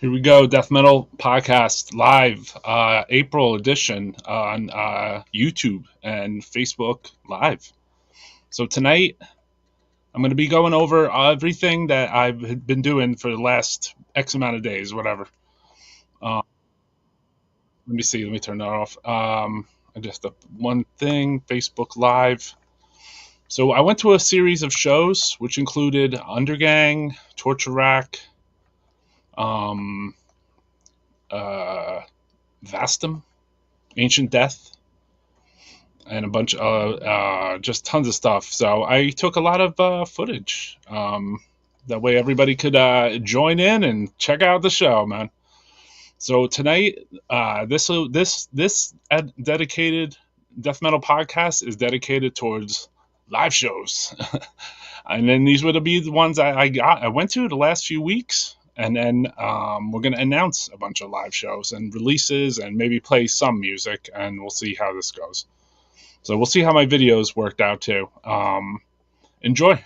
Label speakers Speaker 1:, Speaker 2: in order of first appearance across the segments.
Speaker 1: Here we go, Death Metal Podcast live, April edition on YouTube and Facebook Live. So tonight, I'm going to be going over everything that I've been doing for the last X amount of days, whatever. Let me see. Let me turn that off. Just one thing, Facebook Live. So I went to a series of shows, which included Undergang, Torture Rack, um, Vastum, Ancient Death, and a bunch of just tons of stuff. So I took a lot of footage. That way everybody could join in and check out the show, man. So tonight, this dedicated death metal podcast is dedicated towards live shows, and then these would be the ones I went to the last few weeks. And then we're going to announce a bunch of live shows and releases and maybe play some music, and we'll see how this goes. So we'll see how my videos worked out too. Enjoy.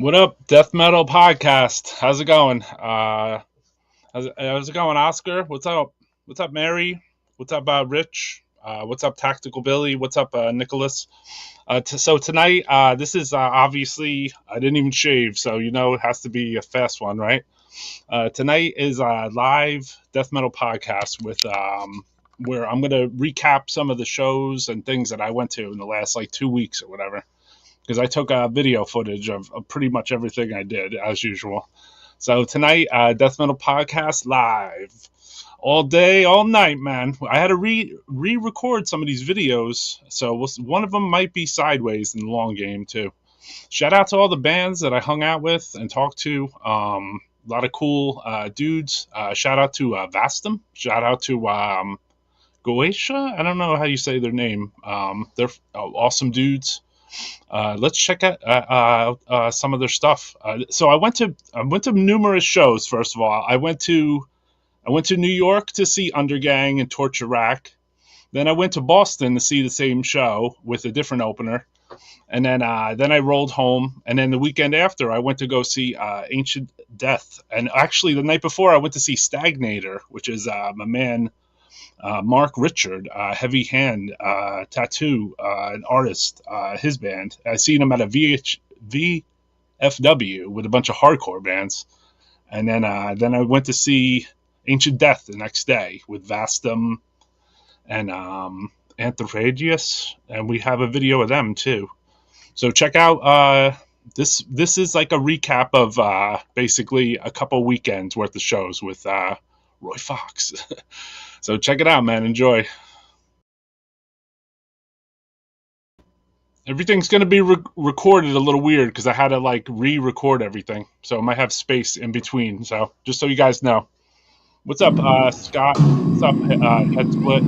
Speaker 1: What up, Death Metal Podcast? How's it going? How's it going, Oscar? What's up? What's up, Mary? What's up, Rich? What's up, Tactical Billy? What's up, Nicholas? So tonight, this is obviously I didn't even shave, so you know it has to be a fast one, right? Tonight is a live Death Metal Podcast with where I'm gonna recap some of the shows and things that I went to in the last like 2 weeks or whatever, because I took video footage of pretty much everything I did as usual. So tonight, Death Metal Podcast live, all day, all night, man. I had to re-record some of these videos, so one of them might be sideways in the long game too. Shout out to all the bands that I hung out with and talked to. A lot of cool dudes. Shout out to Vastum. Shout out to Goetia. I don't know how you say their name. They're awesome dudes. Let's check out some of their stuff. So I went to numerous shows. First of all, I went to New York to see Undergang and Torture Rack. Then I went to Boston to see the same show with a different opener, and then I rolled home. And then the weekend after, I went to go see Ancient Death. And actually, the night before, I went to see Stagnator, which is my man Mark Richard, Heavy Hand Tattoo, an artist, his band. I seen him at a VFW with a bunch of hardcore bands, and then I went to see Ancient Death the next day with Vastum and Anthrophagius, and we have a video of them too. So check out this. This is like a recap of basically a couple weekends worth of shows with Roy Fox. So check it out, man. Enjoy. Everything's going to be recorded a little weird because I had to like re-record everything, so I might have space in between. So just so you guys know, what's up, Scott? What's up, Head Split?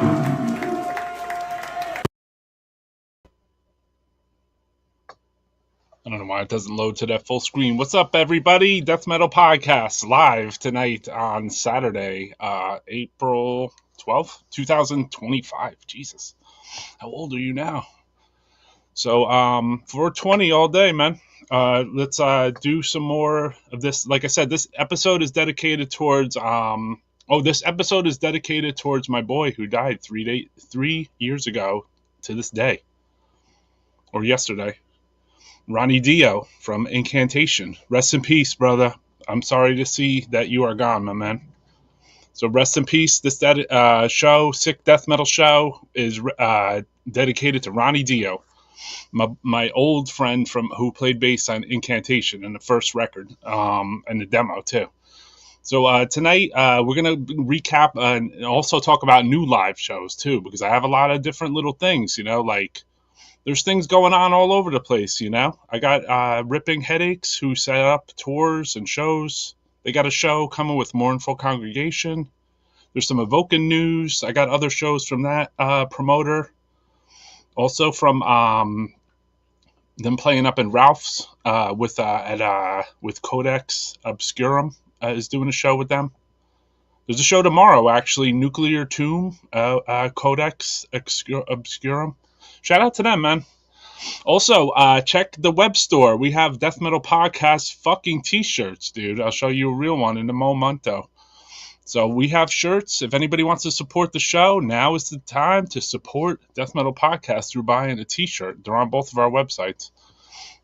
Speaker 1: I don't know why it doesn't load to that full screen. What's up, everybody? Death Metal Podcast live tonight on Saturday, April 12th, 2025. Jesus, how old are you now? So, 420 all day, man. Let's do some more of this. Like I said, this episode is dedicated towards this episode is dedicated towards my boy who died 3 years ago to this day, or yesterday. Ronnie Dio from Incantation. Rest in peace, brother. I'm sorry to see that you are gone, my man. So rest in peace. This show, Sick Death Metal Show, is dedicated to Ronnie Dio, my old friend from who played bass on Incantation in the first record, and the demo too. So tonight we're gonna recap and also talk about new live shows too, because I have a lot of different little things, like there's things going on all over the place, I got Ripping Headaches who set up tours and shows. They got a show coming with Mournful Congregation. There's some Evoking news. I got other shows from that promoter. Also from them playing up in Ralph's with Codex Obscurum is doing a show with them. There's a show tomorrow, actually, Nuclear Tomb, Codex Obscurum. Shout out to them, man. Also, check the web store. We have Death Metal Podcast fucking t-shirts, dude. I'll show you a real one in a momento. So we have shirts. If anybody wants to support the show, now is the time to support Death Metal Podcast through buying a t-shirt. They're on both of our websites.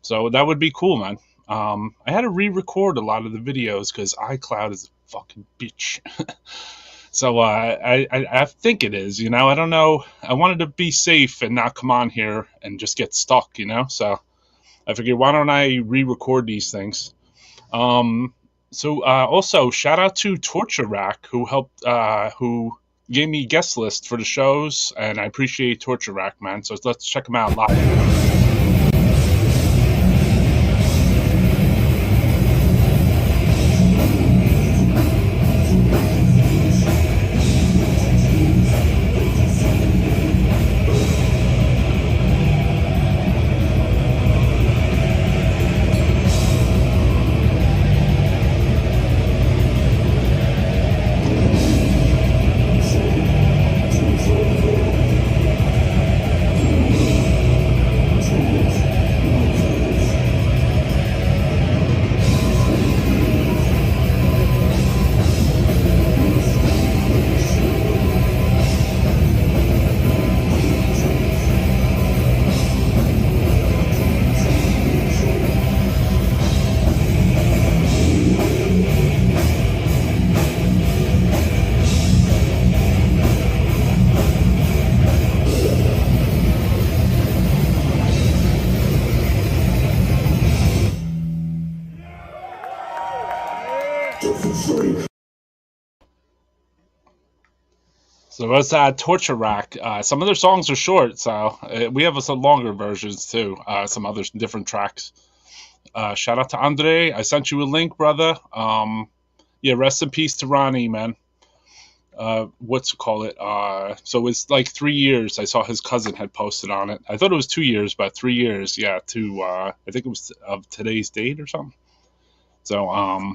Speaker 1: So that would be cool, man. I had to re-record a lot of the videos because iCloud is a fucking bitch. So I think it is, I don't know. I wanted to be safe and not come on here and just get stuck, So I figured, why don't I re-record these things? So also, shout out to Torture Rack, who helped, who gave me guest list for the shows, and I appreciate Torture Rack, man. So let's check them out live. So that's Torture Rack. Some of their songs are short, so we have some longer versions too. Some other different tracks. Shout out to Andre. I sent you a link, brother. Rest in peace to Ronnie, man. So it's like 3 years. I saw his cousin had posted on it. I thought it was 2 years, but 3 years. Yeah, I think it was of today's date or something. So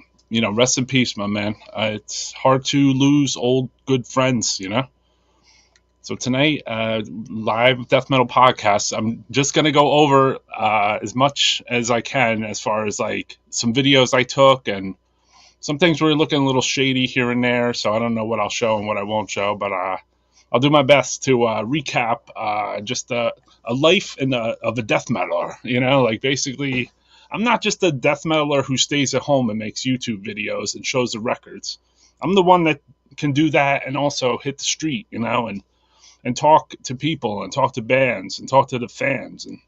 Speaker 1: rest in peace, my man. It's hard to lose old good friends, So tonight, live Death Metal Podcast, I'm just going to go over as much as I can as far as like some videos I took, and some things were looking a little shady here and there, so I don't know what I'll show and what I won't show, but I'll do my best to recap just a life of a death metaler, like basically I'm not just a death metaler who stays at home and makes YouTube videos and shows the records. I'm the one that can do that and also hit the street, and talk to people and talk to bands and talk to the fans and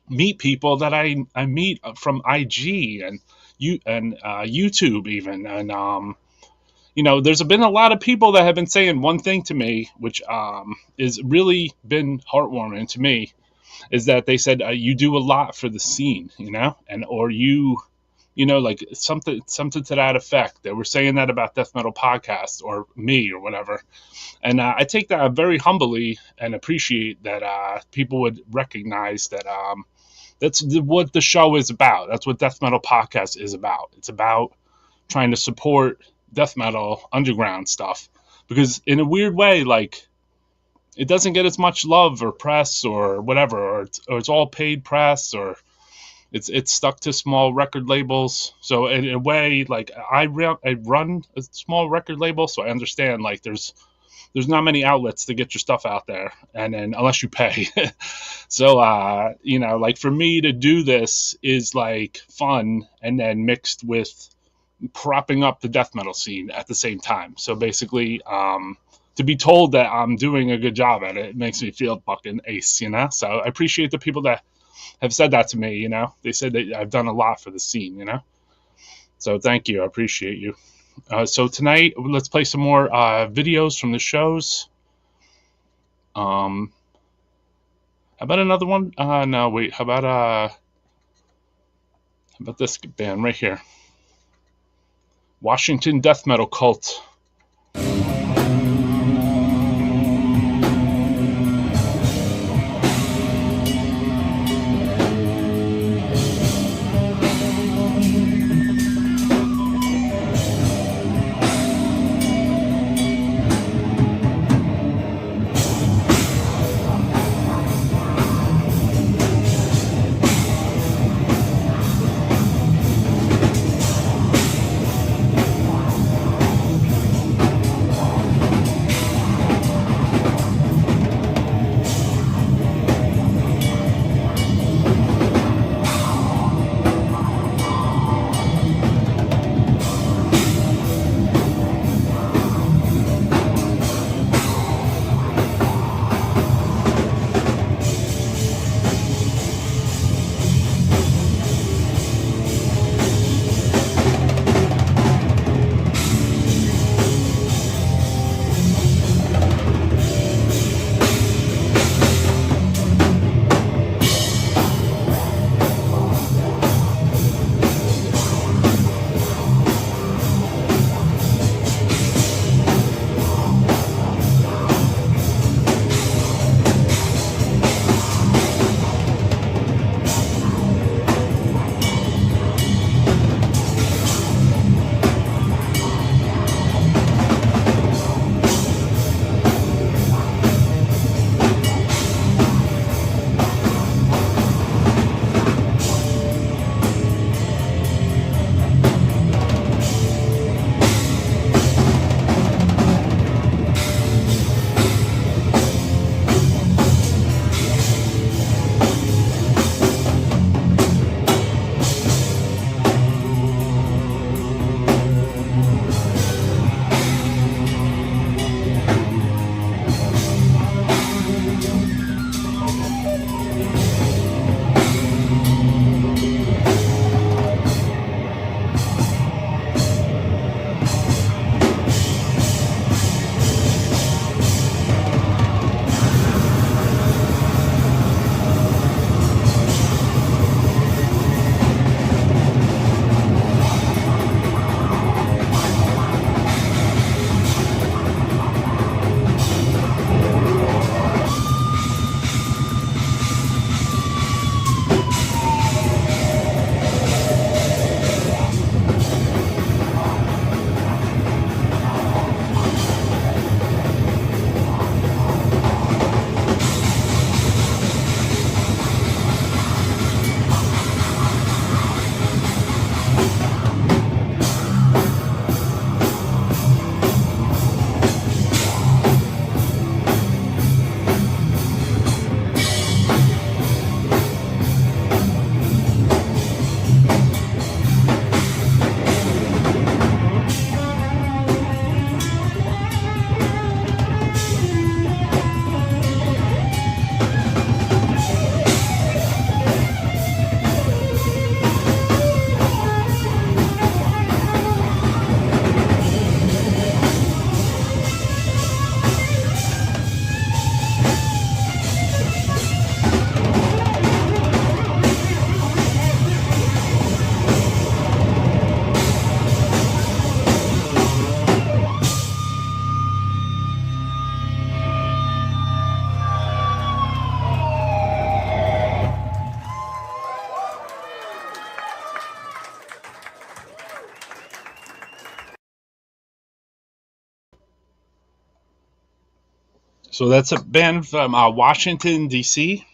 Speaker 1: meet people that I meet from IG and YouTube even. And, there's been a lot of people that have been saying one thing to me, which is really been heartwarming to me, is that they said you do a lot for the scene, or you like something to that effect. They were saying that about death metal podcasts or me or whatever, and I take that very humbly and appreciate that people would recognize that. That's what the show is about. That's what death metal podcast is about. It's about trying to support death metal underground stuff, because in a weird way, like, it doesn't get as much love or press or whatever, or it's all paid press, or it's stuck to small record labels. So in a way, like, I run a small record label, so I understand, like, there's not many outlets to get your stuff out there, and then unless you pay. So like, for me to do this is like fun, and then mixed with propping up the death metal scene at the same time. So basically, to be told that I'm doing a good job at it makes me feel fucking ace. So I appreciate the people that have said that to me. They said that I've done a lot for the scene. So thank you. I appreciate you. So tonight, let's play some more videos from the shows. How about another one? No, wait. How about this band right here? Washington Death Metal Cult. So that's a band from Washington D.C.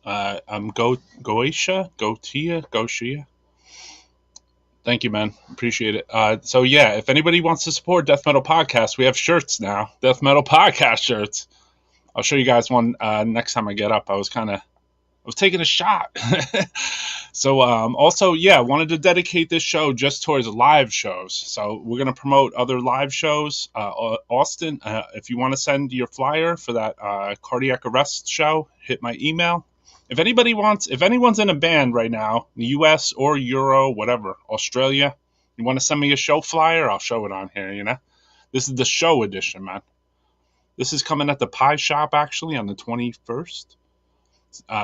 Speaker 1: I'm Gotia. Thank you, man. Appreciate it. So yeah, if anybody wants to support Death Metal Podcast, we have shirts now. Death Metal Podcast shirts. I'll show you guys one next time I get up. I was taking a shot. So also, yeah, wanted to dedicate this show just towards live shows. So we're gonna promote other live shows. Austin, if you want to send your flyer for that cardiac arrest show, hit my email. If anyone's in a band right now, the U.S. or Euro, whatever, Australia, you want to send me a show flyer, I'll show it on here. This is the show edition, man. This is coming at the Pie Shop actually on the 21st.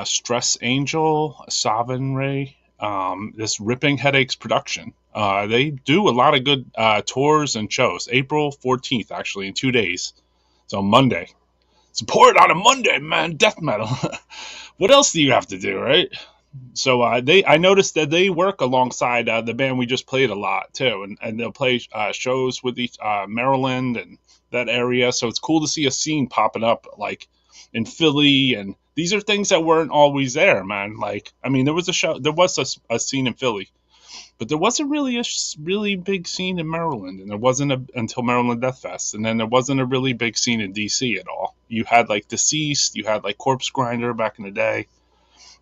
Speaker 1: Stress Angel, Sovereign Ray, this Ripping Headaches production. They do a lot of good tours and shows. April 14th, actually, in 2 days. So Monday. Support on a Monday, man. Death metal. What else do you have to do, right? So I noticed that they work alongside the band we just played a lot too, and they'll play shows with Maryland and that area. So it's cool to see a scene popping up like in Philly, and these are things that weren't always there, man. Like I mean, there was a scene in Philly, but there wasn't really a really big scene in Maryland, and there wasn't until Maryland Death Fest, and then there wasn't a really big scene in DC at all. You had like Deceased, you had like Corpse Grinder back in the day.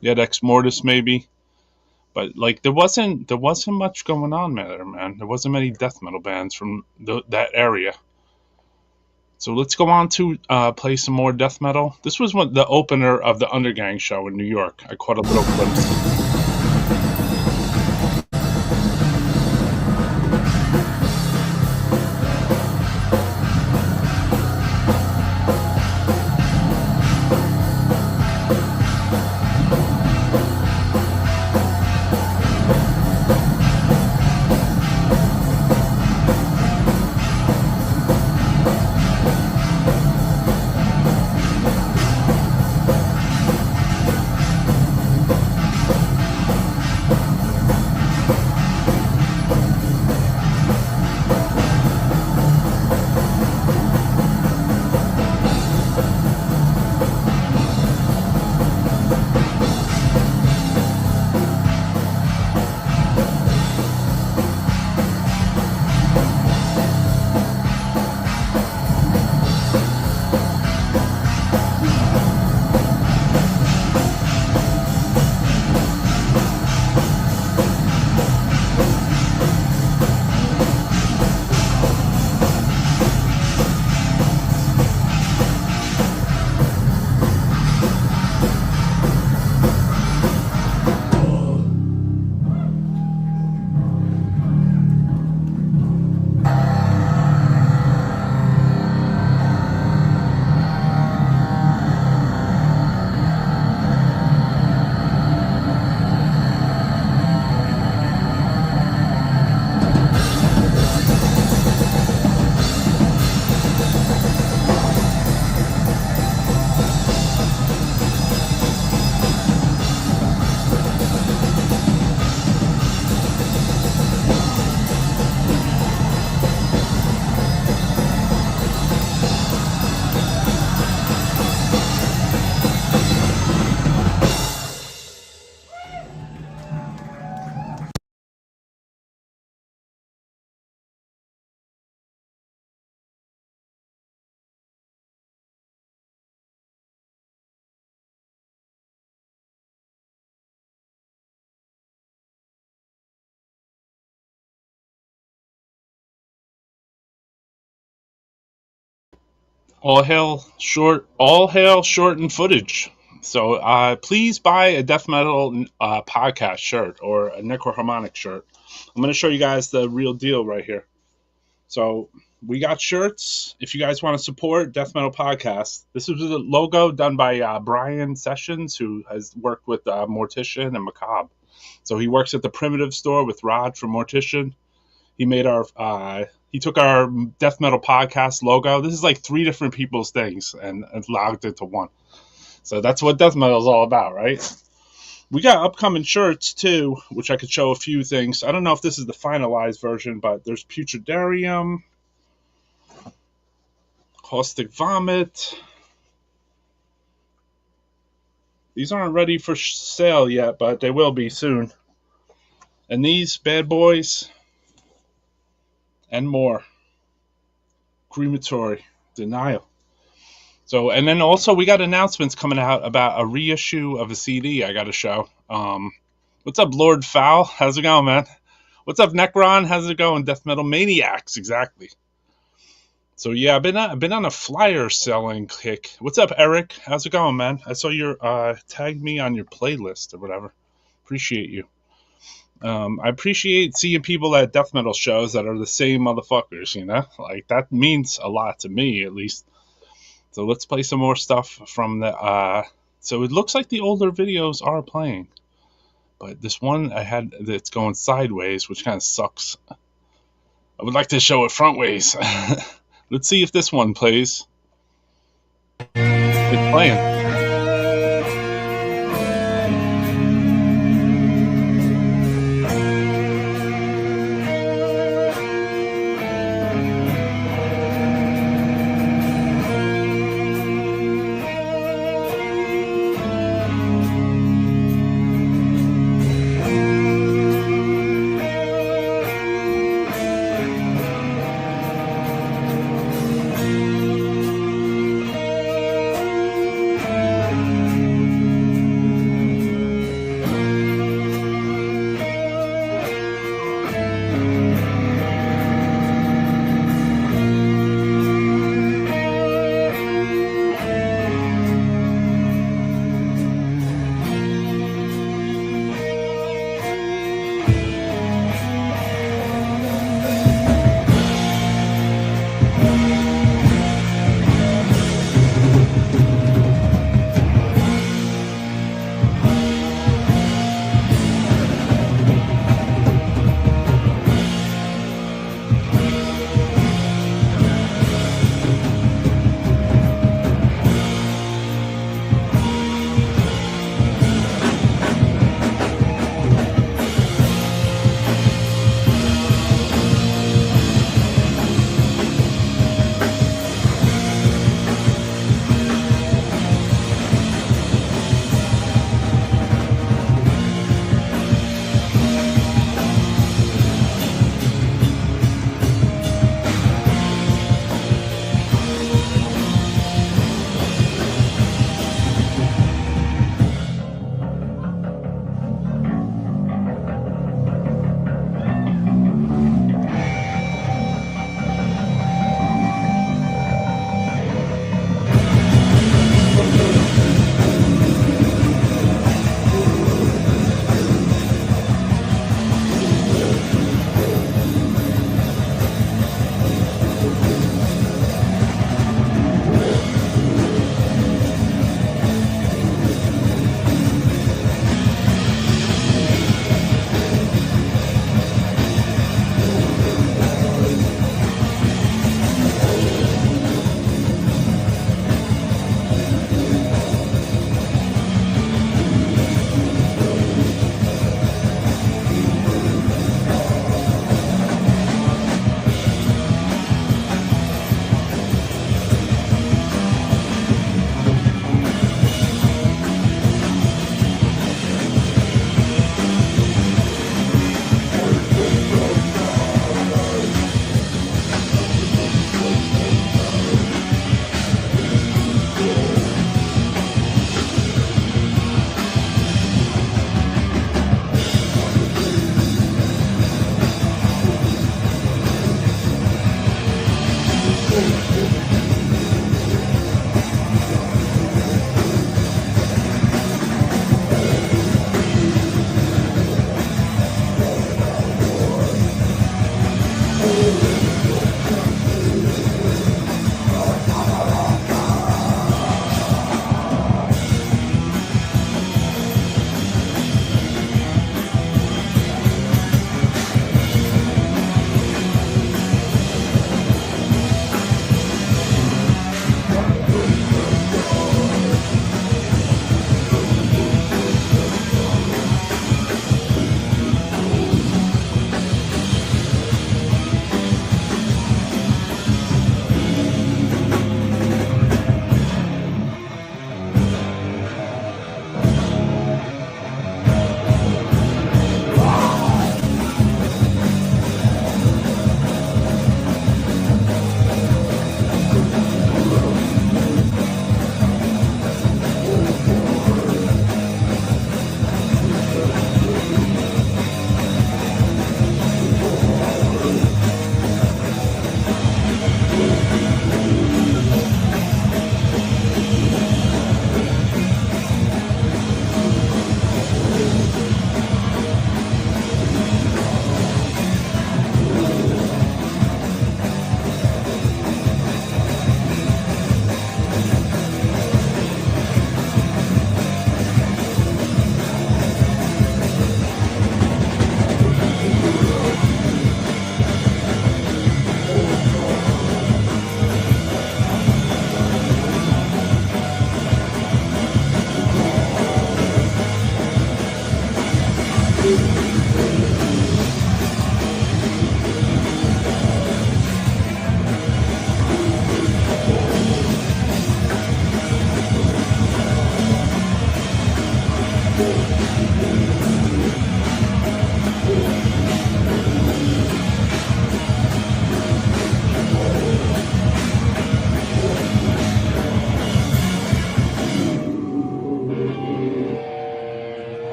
Speaker 1: You had Ex Mortis maybe, but like there wasn't much going on there, man. There wasn't many death metal bands from that area. So let's go on to play some more death metal. This was the opener of the Undergang show in New York. I caught a little glimpse. All hail short and footage. So please buy a death metal podcast shirt or a necroharmonic shirt. I'm going to show you guys the real deal right here. So we got shirts. If you guys want to support Death Metal Podcast, this is a logo done by Brian Sessions, who has worked with Mortician and Macabre. So he works at the Primitive store with Rod from Mortician. He made he took our Death Metal Podcast logo. This is like 3 different people's things and logged into one. So that's what death metal is all about, right? We got upcoming shirts too, which I could show a few things. I don't know if this is the finalized version, but there's Putridarium, Caustic Vomit, These aren't ready for sale yet, but they will be soon. And these bad boys and more. Crematory. Denial. So, and then also we got announcements coming out about a reissue of a CD I got to show. What's up, Lord Foul? How's it going, man? What's up, Necron? How's it going? Death Metal Maniacs, exactly. So yeah, I've been on a flyer selling kick. What's up, Eric? How's it going, man? I saw your tagged me on your playlist or whatever. Appreciate you. I appreciate seeing people at death metal shows that are the same motherfuckers. You know, like that means a lot to me, at least. So let's play some more stuff from the. So it looks like the older videos are playing, but this one I had that's going sideways, which kind of sucks. I would like to show it front ways. Let's see if this one plays. It's playing.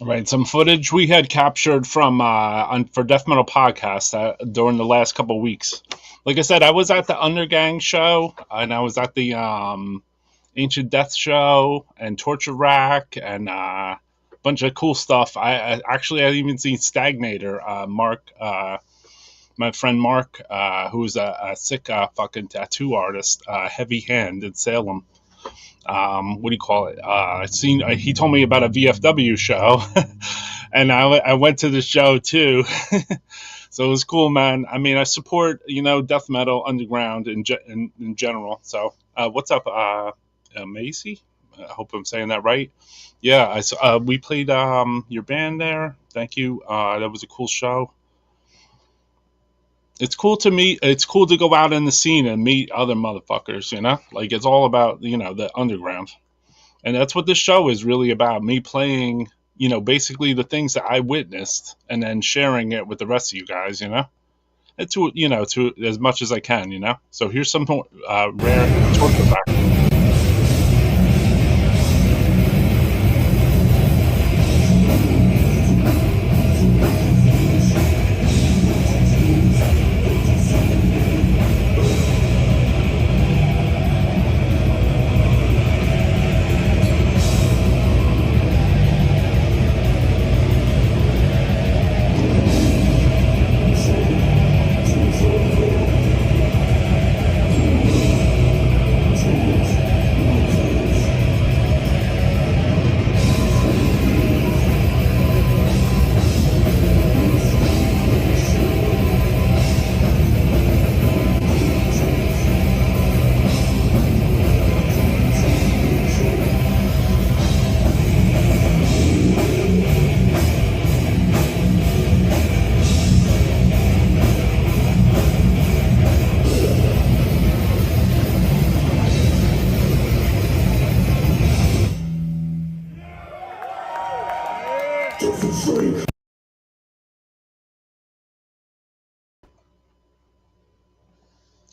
Speaker 1: Right, some footage we had captured from for Death Metal Podcast during the last couple of weeks. Like I said, I was at the Undergang show, and I was at the Ancient Death show and Torture Rack and a bunch of cool stuff. I even seen Stagnator, Mark, my friend Mark, who's a sick fucking tattoo artist, Heavy Hand in Salem. What do you call it? He told me about a VFW show, and I went to the show too. So it was cool, man. I mean, I support death metal underground in general. So what's up, Macy? I hope I'm saying that right. Yeah, we played your band there. Thank you. That was a cool show. It's cool to meet. It's cool to go out in the scene and meet other motherfuckers. Like it's all about the underground. And that's what this show is really about. Me playing, basically the things that I witnessed and then sharing it with the rest of you guys, And to as much as I can, So here's some rare torture back.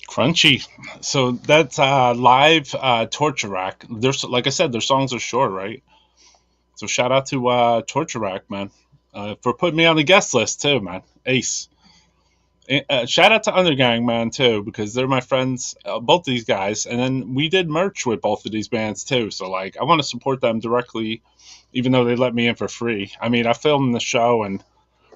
Speaker 1: Crunchy. So that's live Torture Rack. There's like I said, their songs are short, right? So shout out to Torture Rack, man, for putting me on the guest list too, man. Ace. Shout out to Undergang, man, too, because they're my friends, both these guys. And then we did merch with both of these bands too. So like, I want to support them directly, even though they let me in for free. I mean, I filmed the show and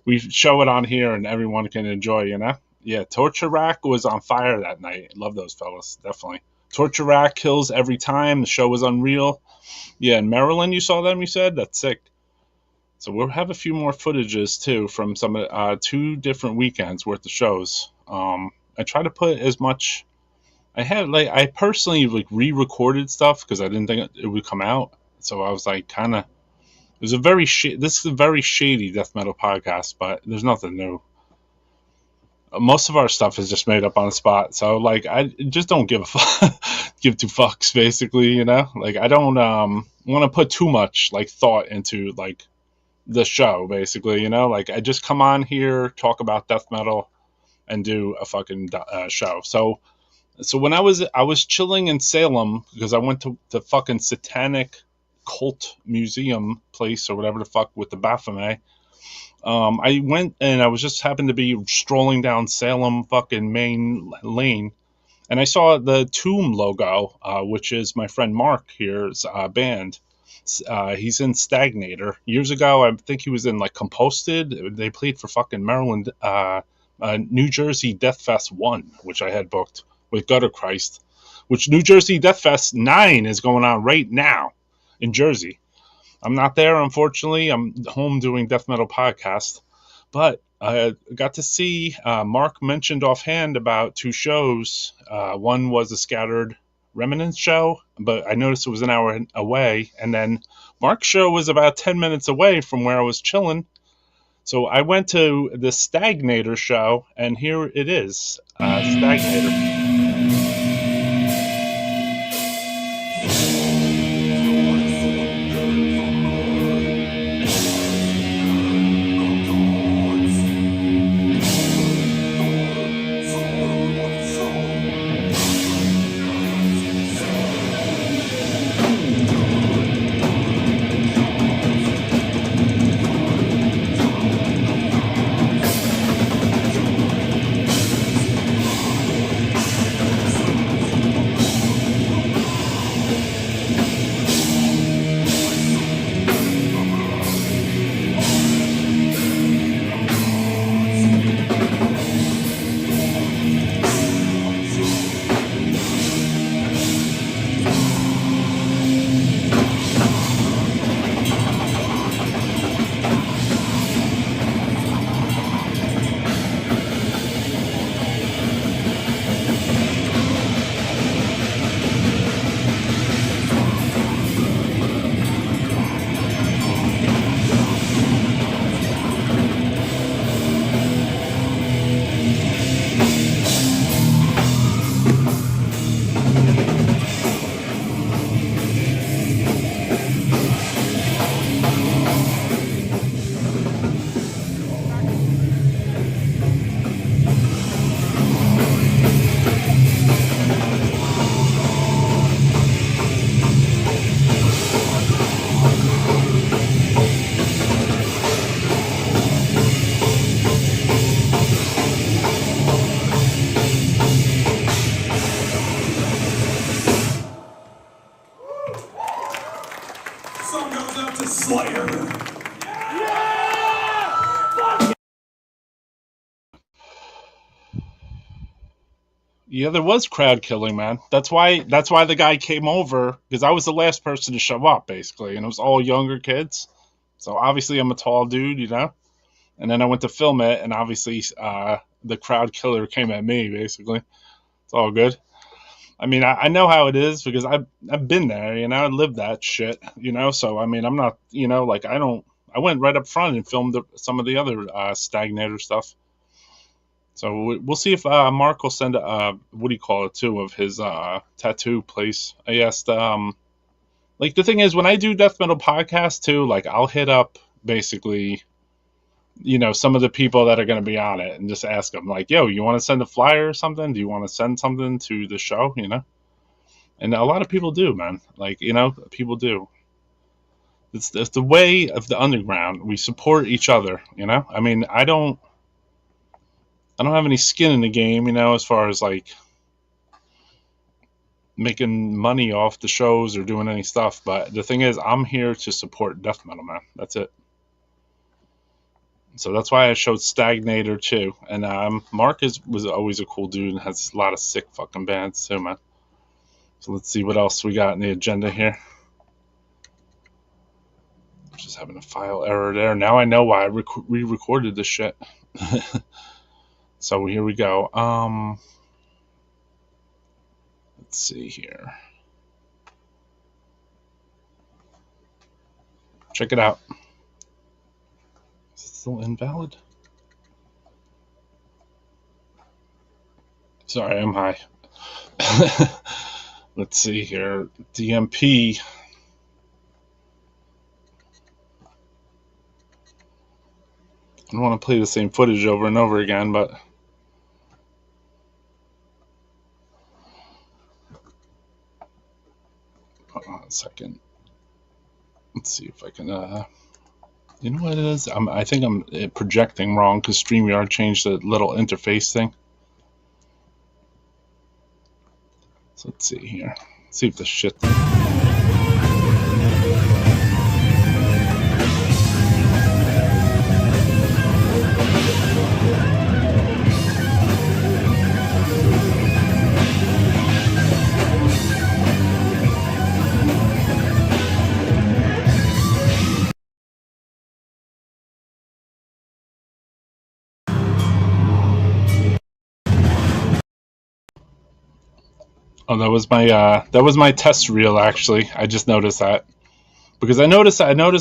Speaker 1: we show it on here, and everyone can enjoy. Yeah, Torture Rack was on fire that night. Love those fellas, definitely. Torture Rack kills every time. The show was unreal. Yeah, in Maryland, you saw them, you said? That's sick. So we'll have a few more footages, too, from some 2 different weekends worth of shows. I try to put as much... I personally, re-recorded stuff because I didn't think it would come out. So I was, kind of... This is a very shady death metal podcast, but there's nothing new. Most of our stuff is just made up on the spot, so I just don't give give 2 fucks, basically. I don't want to put too much thought into the show, basically. I just come on here, talk about death metal, and do a fucking show. So when I was chilling in Salem because I went to the fucking satanic cult museum place or whatever the fuck with the Baphomet. I went and I was just happened to be strolling down Salem fucking main lane, and I saw the Tomb logo, which is my friend Mark here's band. He's in Stagnator. Years ago, I think he was in Composted. They played for fucking Maryland, New Jersey Death Fest 1, which I had booked with Gutter Christ, which New Jersey Death Fest 9 is going on right now in Jersey. I'm not there, unfortunately. I'm home doing Death Metal Podcast. But I got to see Mark mentioned offhand about 2 shows. One was a Scattered Remnants show, but I noticed it was an hour away. And then Mark's show was about 10 minutes away from where I was chilling. So I went to the Stagnator show, and here it is, Stagnator. Yeah, there was crowd killing, man. That's why the guy came over, because I was the last person to show up, basically, and it was all younger kids. So obviously I'm a tall dude, And then I went to film it, and obviously the crowd killer came at me. Basically, it's all good. I mean, I know how it is because I've been there, I lived that shit, So I mean, I'm not, like I don't. I went right up front and filmed some of the other stagnator stuff. So we'll see if Mark will send what do you call it too of his tattoo place. I asked, like the thing is when I do death metal podcasts too, like I'll hit up basically, some of the people that are going to be on it and just ask them like, yo, you want to send a flyer or something? Do you want to send something to the show? And a lot of people do, man. Like, people do. It's the way of the underground. We support each other, I mean, I don't have any skin in the game, as far as like making money off the shows or doing any stuff. But the thing is, I'm here to support death metal, man. That's it. So that's why I showed Stagnator too. And Mark was always a cool dude and has a lot of sick fucking bands too, man. So let's see what else we got in the agenda here. Just having a file error there. Now I know why I re-recorded this shit. So here we go. Let's see here. Check it out. Is it still invalid? Sorry, I'm high. Let's see here. DMP. I don't want to play the same footage over and over again, but hold on a second. Let's see if I can. You know what it is? I think I'm projecting wrong because StreamYard changed the little interface thing. So let's see here. Let's see if this shit. Oh, that was my test reel. Actually, I just noticed that because I noticed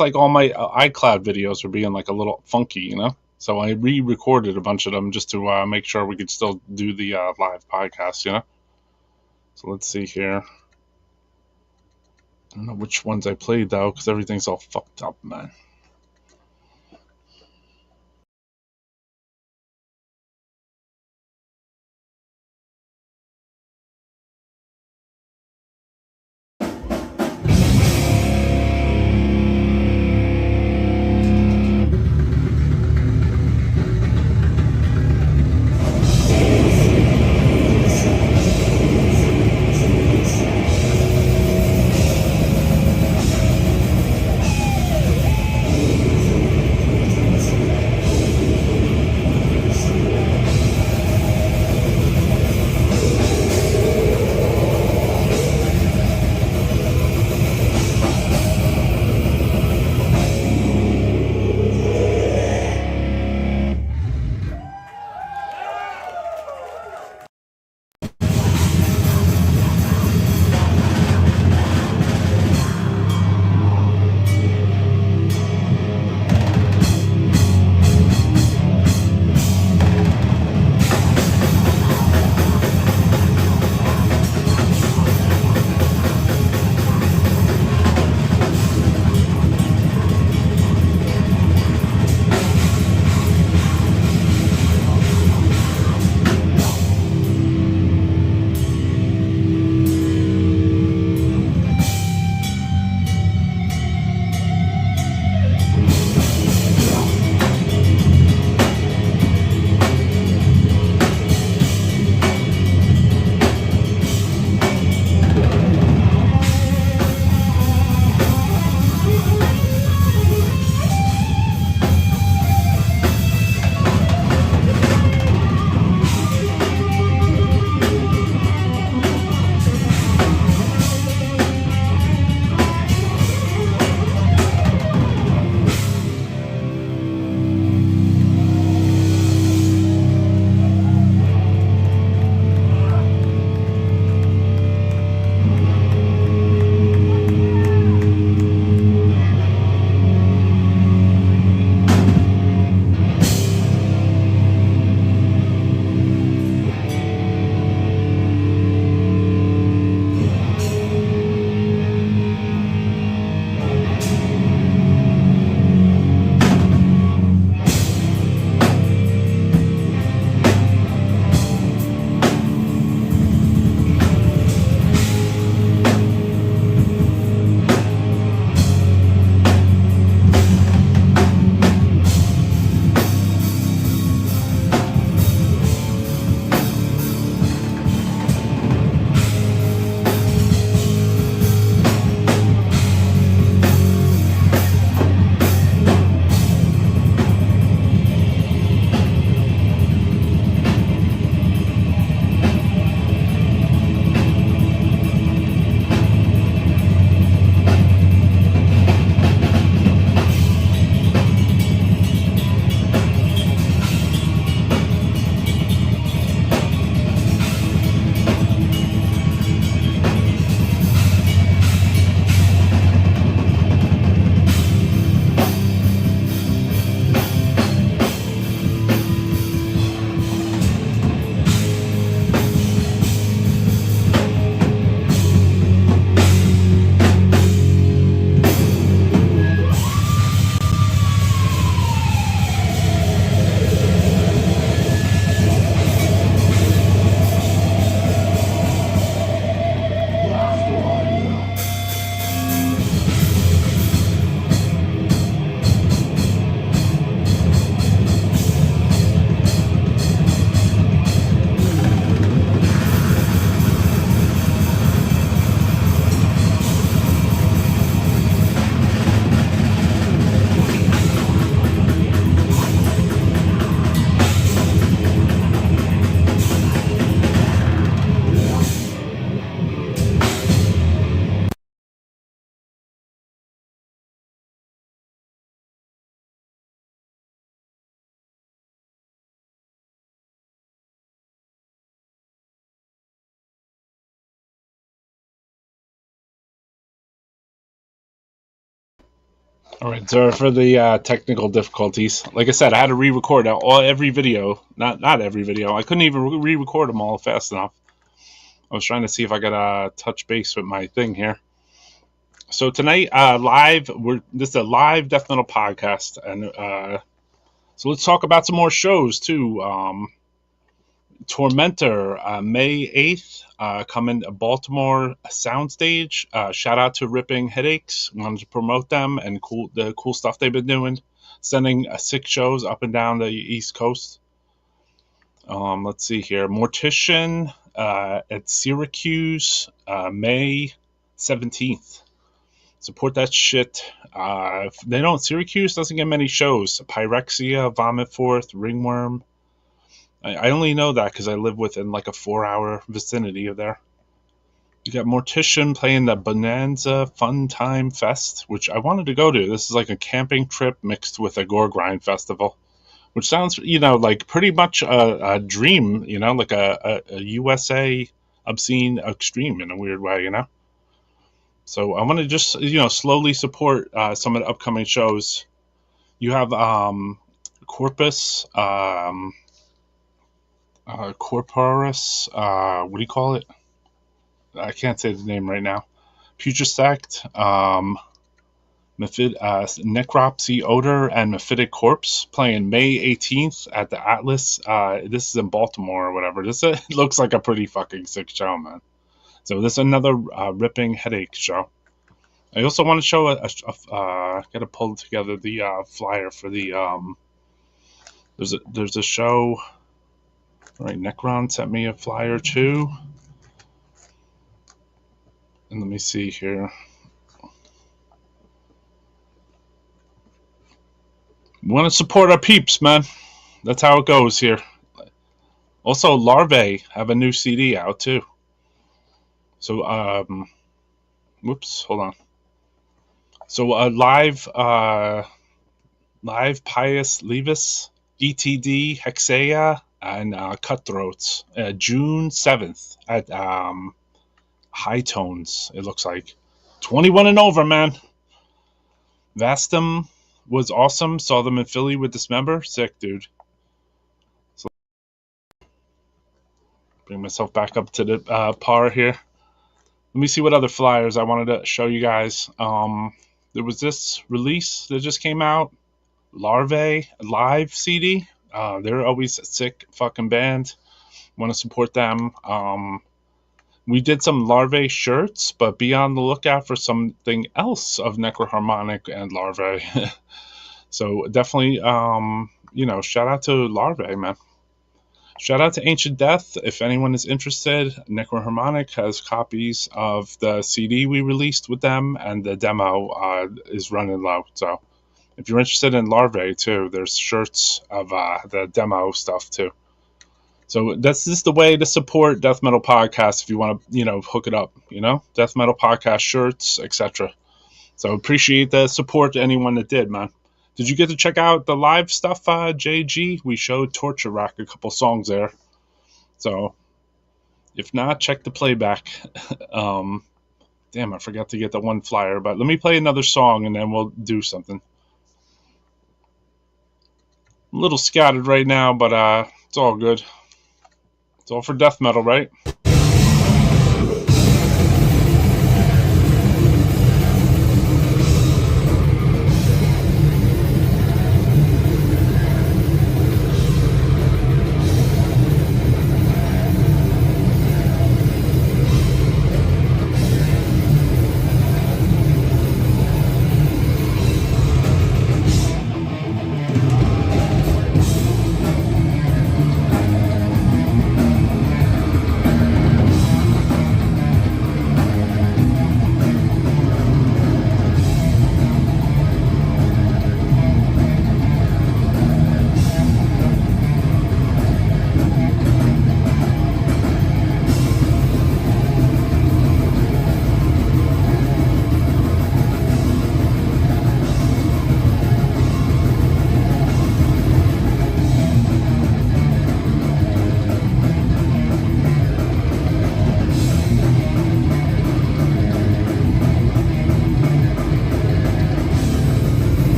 Speaker 1: like all my iCloud videos were being like a little funky, So I re-recorded a bunch of them just to make sure we could still do the live podcast, So let's see here. I don't know which ones I played though, because everything's all fucked up, man. All right, sorry for the technical difficulties. Like I said, I had to re-record every video. Not every video. I couldn't even re-record them all fast enough. I was trying to see if I could touch base with my thing here. So tonight, this is a live death metal podcast, and so let's talk about some more shows too. Tormentor, May 8th, coming to Baltimore Soundstage. Shout out to Ripping Headaches. Wanted to promote them and the cool stuff they've been doing. Sending 6 shows up and down the East Coast. Let's see here. Mortician at Syracuse, May 17th. Support that shit. Syracuse doesn't get many shows. Pyrexia, Vomit Forth, Ringworm. I only know that because I live within like a 4-hour vicinity of there. You got Mortician playing the Bonanza Fun Time Fest, which I wanted to go to. This is like a camping trip mixed with a gore grind festival, which sounds, like pretty much a dream, like a USA obscene extreme in a weird way, So I want to just, slowly support some of the upcoming shows. You have Corpus, Corporus, what do you call it? I can't say the name right now. Putresect, Necropsy Odor, and Mephitic Corpse playing May 18th at the Atlas. This is in Baltimore or whatever. This looks like a pretty fucking sick show, man. So this is another Ripping Headache show. I also want to show gotta pull together the flyer for the there's a show. All right, Necron sent me a flyer too. And let me see here. We want to support our peeps, man. That's how it goes here. Also, Larvae have a new CD out too. So, whoops, hold on. So, live Pius Levis, ETD, Hexea, and Cutthroats, June 7th at High Tones, it looks like. 21 and over, man. Vastum was awesome. Saw them in Philly with Dismember. Sick, dude. So, bring myself back up to the par here. Let me see what other flyers I wanted to show you guys. There was this release that just came out. Larvae live CD. They're always a sick fucking band. Want to support them. We did some Larvae shirts, but be on the lookout for something else of Necroharmonic and Larvae. So definitely, shout out to Larvae, man. Shout out to Ancient Death. If anyone is interested, Necroharmonic has copies of the CD we released with them, and the demo is running low. So if you're interested in Larvae too, there's shirts of the demo stuff too. So that's just the way to support Death Metal Podcast if you want to, hook it up, Death Metal Podcast shirts, etc. So appreciate the support to anyone that did, man. Did you get to check out the live stuff, JG? We showed Torture Rack a couple songs there. So if not, check the playback. Damn, I forgot to get the one flyer, but let me play another song and then we'll do something. I'm a little scattered right now, but it's all good. It's all for death metal, right?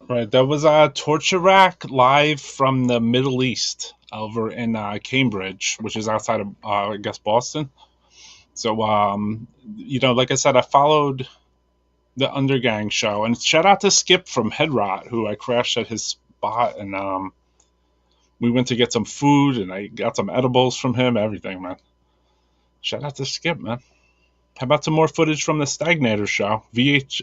Speaker 1: Right, that was a torture rack live from the Middle East over in Cambridge, which is outside of I guess Boston. So like I said, I followed the Undergang show, and shout out to Skip from Headrot, who I crashed at his spot, and we went to get some food, and I got some edibles from him. Everything, man. Shout out to Skip, man. How about some more footage from the Stagnator show? VH.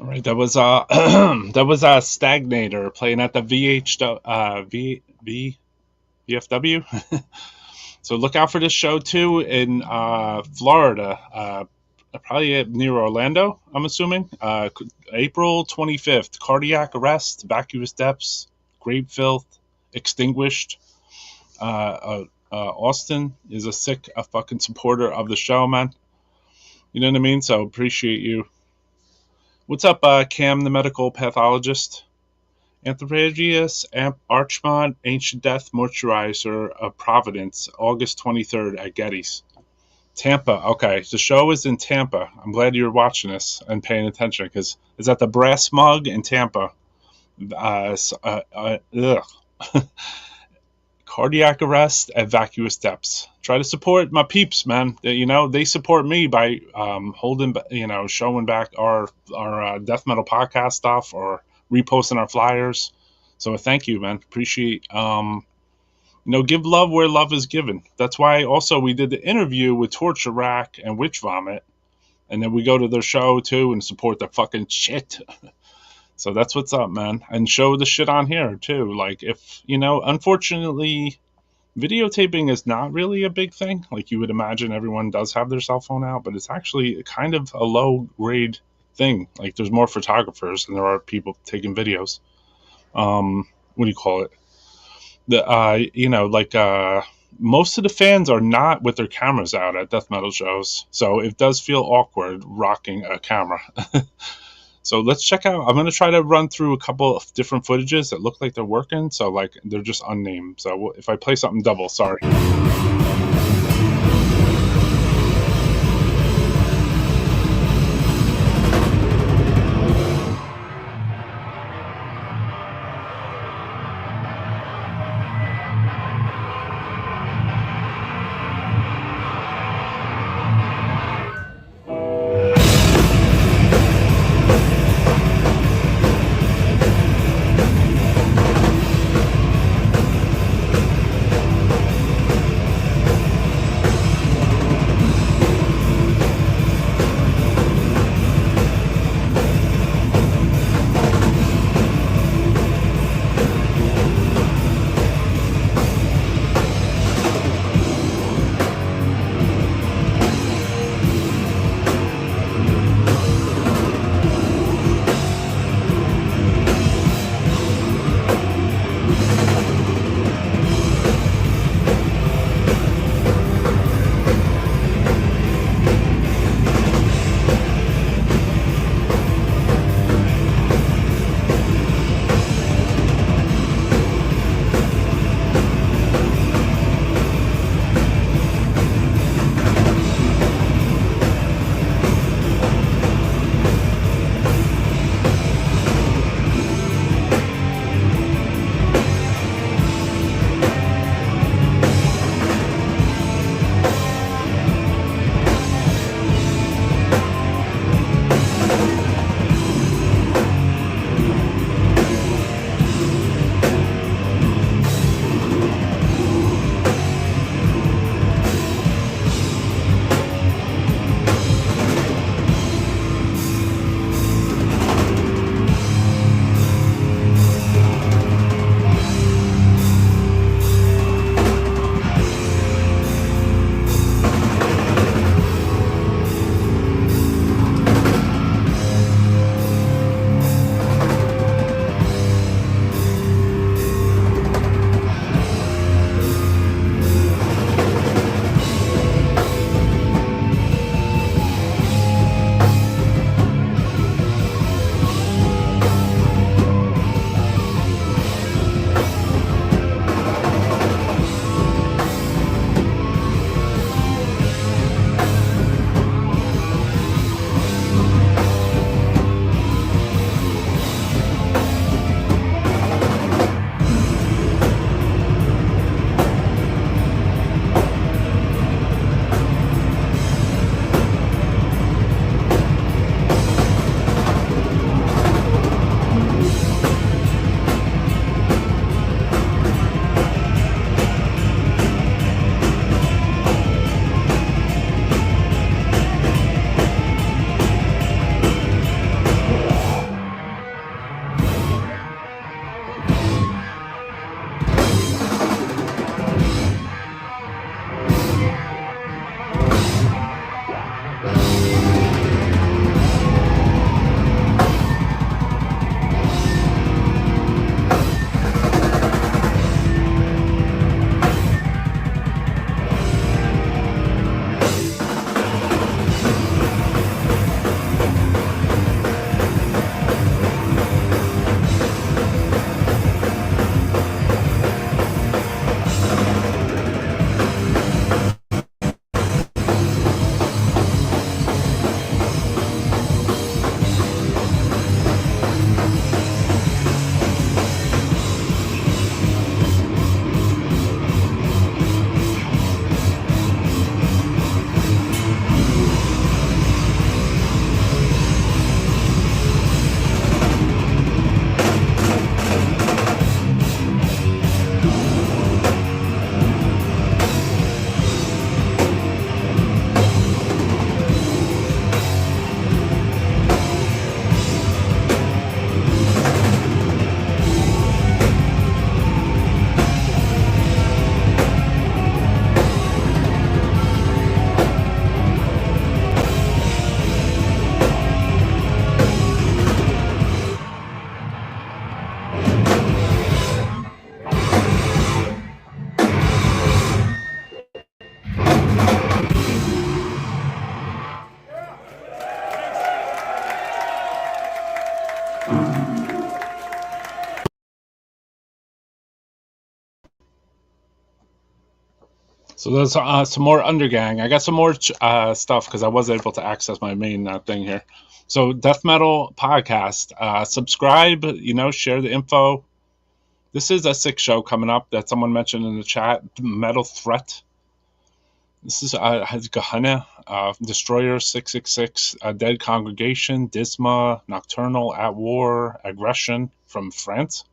Speaker 1: All right, that was that was Stagnator playing at the VFW. So look out for this show too in Florida, probably near Orlando. I'm assuming April 25th. Cardiac arrest, vacuous depths, grape filth, extinguished. Austin is a fucking supporter of the show, man. You know what I mean? So appreciate you. What's up, Cam, the medical pathologist? Anthropologius Archmont, Ancient Death Mortuarizer of Providence, August 23rd at Getty's. Tampa. Okay, the show is in Tampa. I'm glad you're watching this and paying attention because it's at the Brass Mug in Tampa. Cardiac arrest at vacuous depths. Try to support my peeps, man. They support me by holding, showing back our death metal podcast stuff or reposting our flyers. So thank you, man. Appreciate. Give love where love is given. That's why also we did the interview with Torture Rack and Witch Vomit, and then we go to their show too and support the fucking shit. So that's what's up, man. And show the shit on here, too. Like, if, unfortunately, videotaping is not really a big thing. Like, you would imagine everyone does have their cell phone out, but it's actually kind of a low-grade thing. Like, there's more photographers than there are people taking videos. What do you call it? Most of the fans are not with their cameras out at death metal shows. So it does feel awkward rocking a camera. So let's check out. I'm going to try to run through a couple of different footages that look like they're working. So they're just unnamed. So if I play something double, sorry. So there's some more Undergang. I got some more stuff because I was able to access my main thing here. So Death Metal Podcast. Subscribe, share the info. This is a sick show coming up that someone mentioned in the chat. Metal Threat. This is Gehenna, Destroyer 666, Dead Congregation, Disma, Nocturnal, At War, Aggression from France.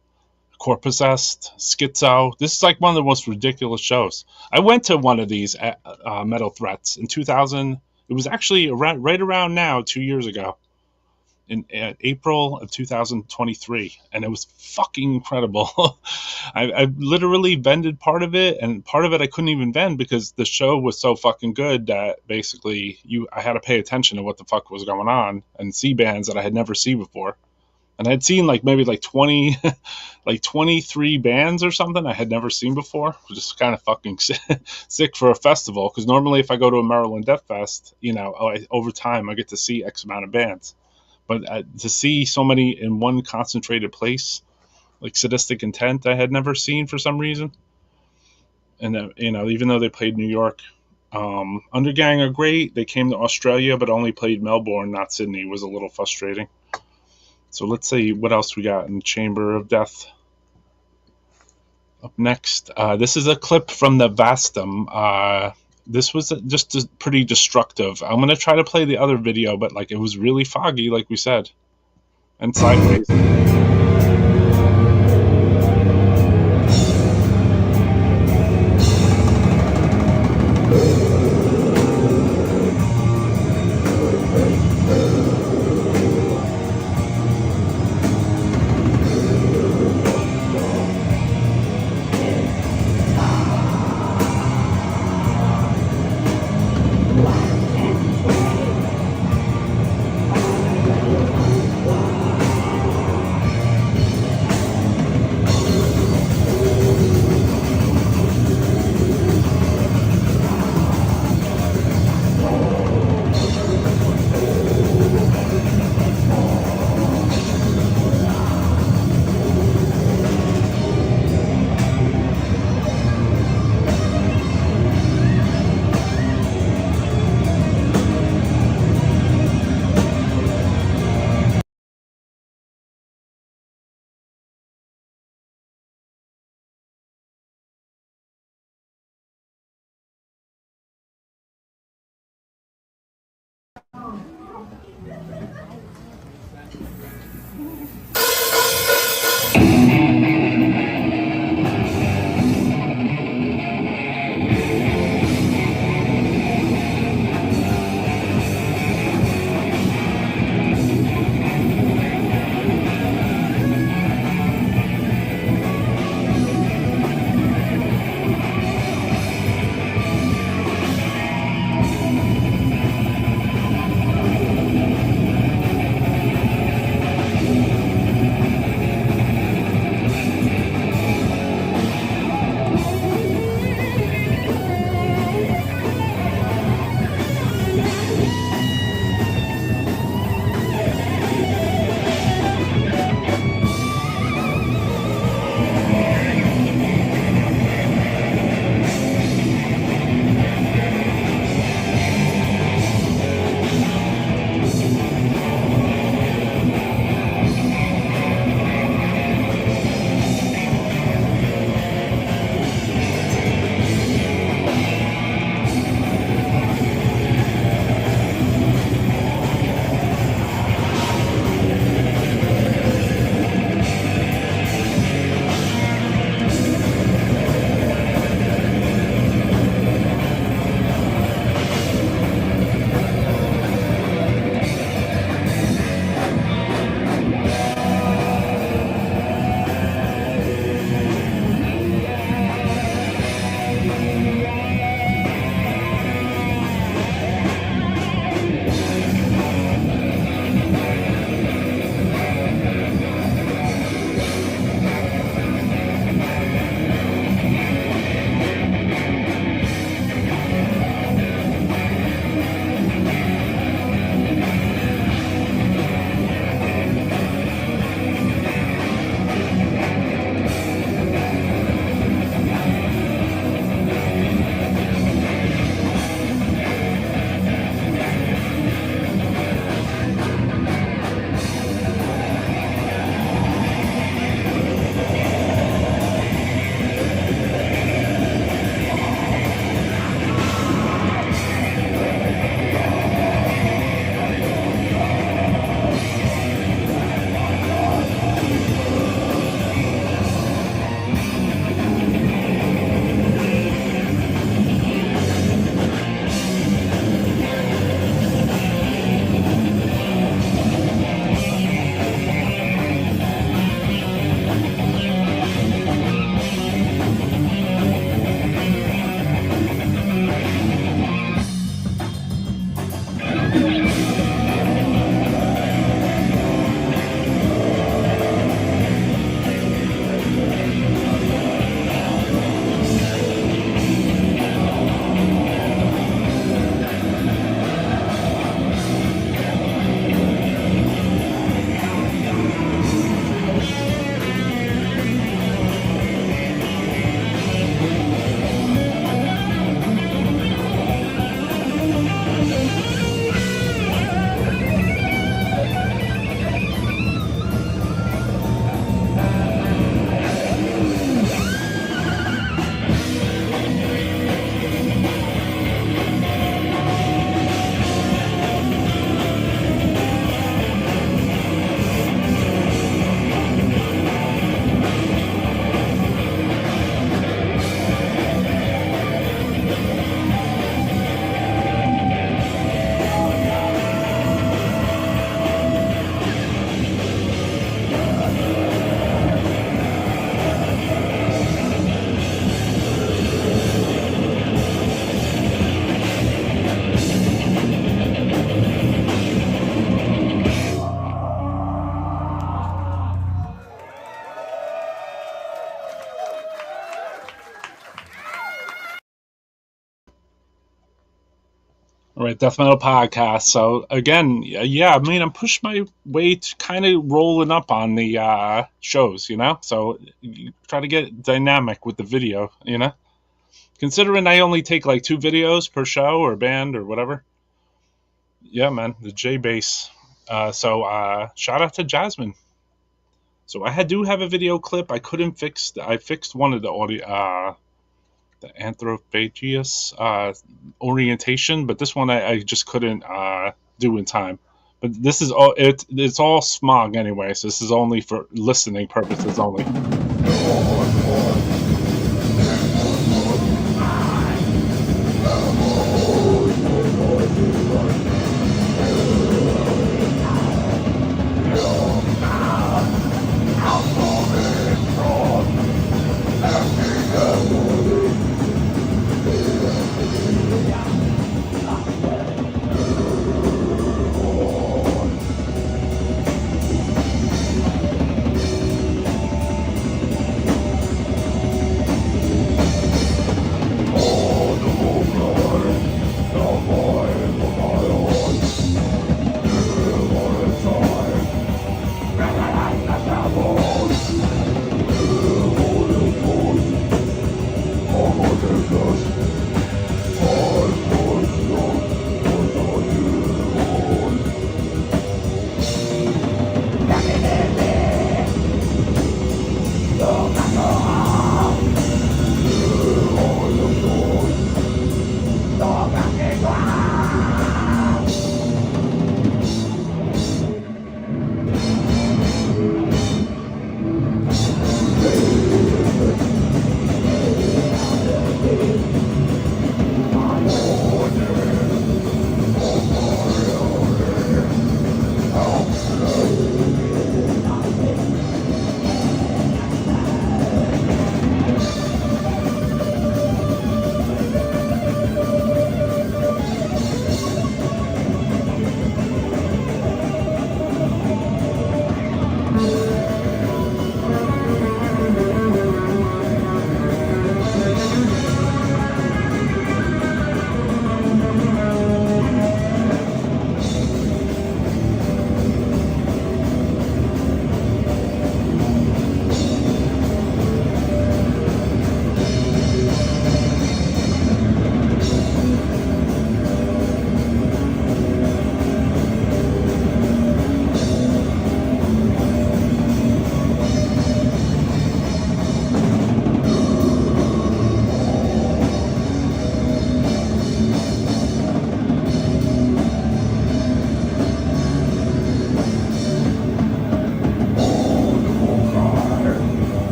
Speaker 1: Core Possessed, Schizo. This is like one of the most ridiculous shows. I went to one of these Metal Threats in 2000. It was actually right around now, 2 years ago, in April of 2023, and it was fucking incredible. I literally vended part of it, and part of it I couldn't even vend because the show was so fucking good that basically I had to pay attention to what the fuck was going on and see bands that I had never seen before. And I'd seen maybe 20, 23 bands or something I had never seen before, which is kind of fucking sick for a festival. Because normally if I go to a Maryland Death Fest, over time I get to see X amount of bands. But to see so many in one concentrated place, like Sadistic Intent, I had never seen for some reason. And, even though they played New York, Undergang are great. They came to Australia, but only played Melbourne, not Sydney. It was a little frustrating. So let's see what else we got in Chamber of Death. Up next, this is a clip from the Vastum. This was just pretty destructive. I'm going to try to play the other video, but it was really foggy, like we said. And sideways. Right, Death Metal Podcast. So again, yeah, I mean, I'm pushing my way to kind of rolling up on the shows, you know. So you try to get dynamic with the video, you know. Considering I only take like 2 videos per show or band or whatever. Yeah, man, the J bass. So shout out to Jasmine. So I do have a video clip. I couldn't fix. I fixed one of the audio. The anthrophagus orientation, but this one I just couldn't do in time. But this is all it's all smog anyway, so this is only for listening purposes only.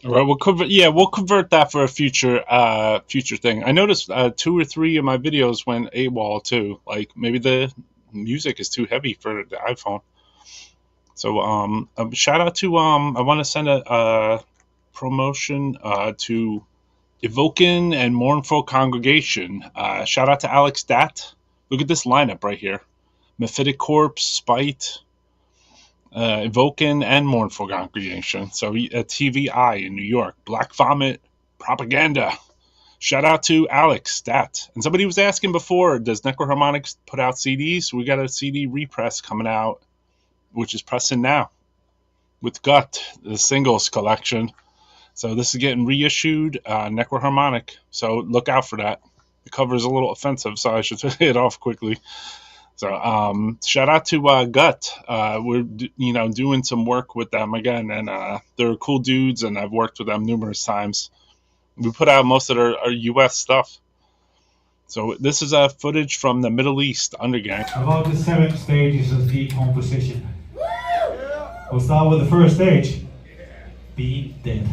Speaker 1: All right, we'll convert. Yeah, we'll convert that for a future thing. I noticed 2 or 3 of my videos went AWOL too. Like maybe the music is too heavy for the iPhone. So shout out to I want to send a promotion to Evoking and Mournful Congregation. Shout out to Alex Dat. Look at this lineup right here: Mephitic Corpse, Spite, Evoking, and Mournful Congregation. So TVI in New York, Black Vomit, Propaganda. Shout out to Alex Stat. And somebody was asking before, does Necroharmonics put out CDs? We got a CD repress coming out, which is pressing now with Gut, the singles collection. So this is getting reissued, Necroharmonic. So look out for that. The cover is a little offensive, so I should hit it off quickly. So shout out to Gut. We're doing some work with them again, and they're cool dudes, and I've worked with them numerous times. We put out most of our U.S. stuff. So this is footage from the Middle East, Undergang.
Speaker 2: About the 7 stages of decomposition. We'll start with the first stage, being dead.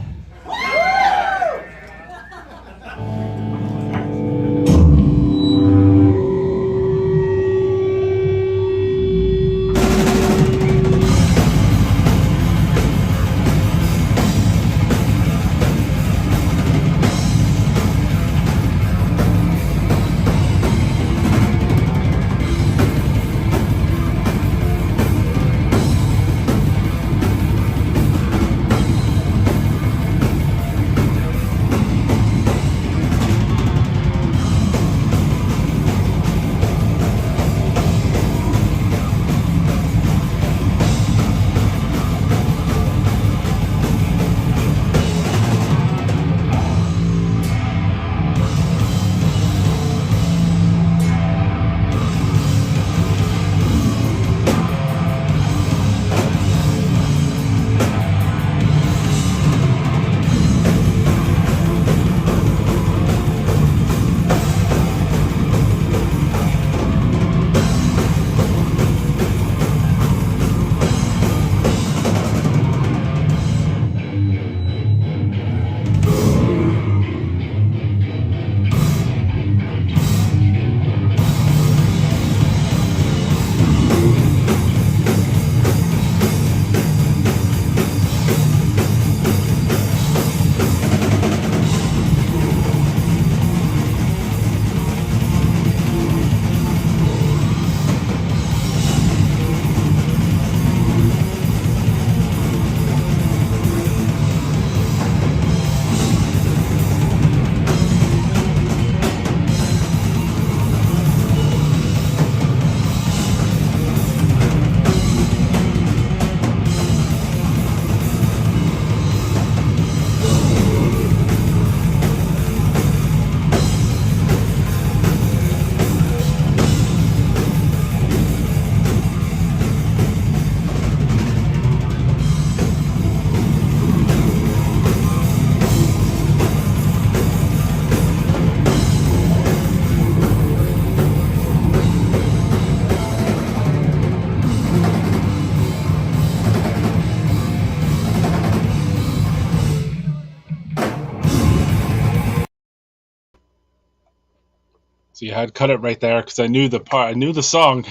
Speaker 1: So yeah, I'd cut it right there because I knew the part, I knew the song.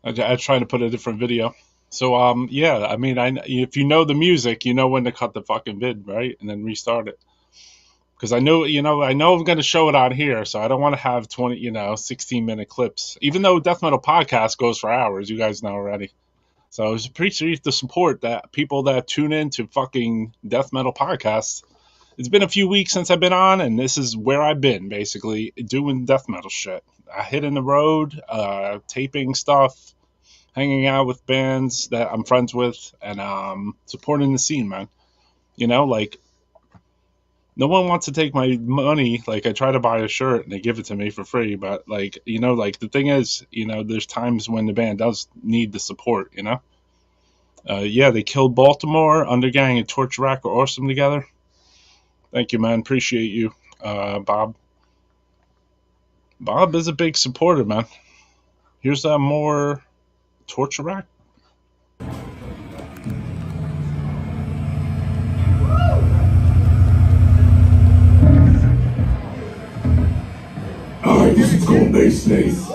Speaker 1: I was trying to put a different video. So yeah, I mean, if you know the music, you know when to cut the fucking vid, right, and then restart it. Because I know, I know I'm going to show it on here, so I don't want to have 20, 16-minute clips. Even though Death Metal Podcast goes for hours, you guys know already. So I appreciate the support that people that tune in to fucking Death Metal Podcasts. It's been a few weeks since I've been on, and this is where I've been, basically, doing death metal shit. I hitting the road, taping stuff, hanging out with bands that I'm friends with, and supporting the scene, man. Like, no one wants to take my money. Like, I try to buy a shirt, and they give it to me for free, but, like, the thing is, there's times when the band does need the support, yeah, they killed Baltimore, Undergang and Torture Rack are awesome together. Thank you, man. Appreciate you, Bob. Bob is a big supporter, man. Here's more Torture Rack.
Speaker 3: space.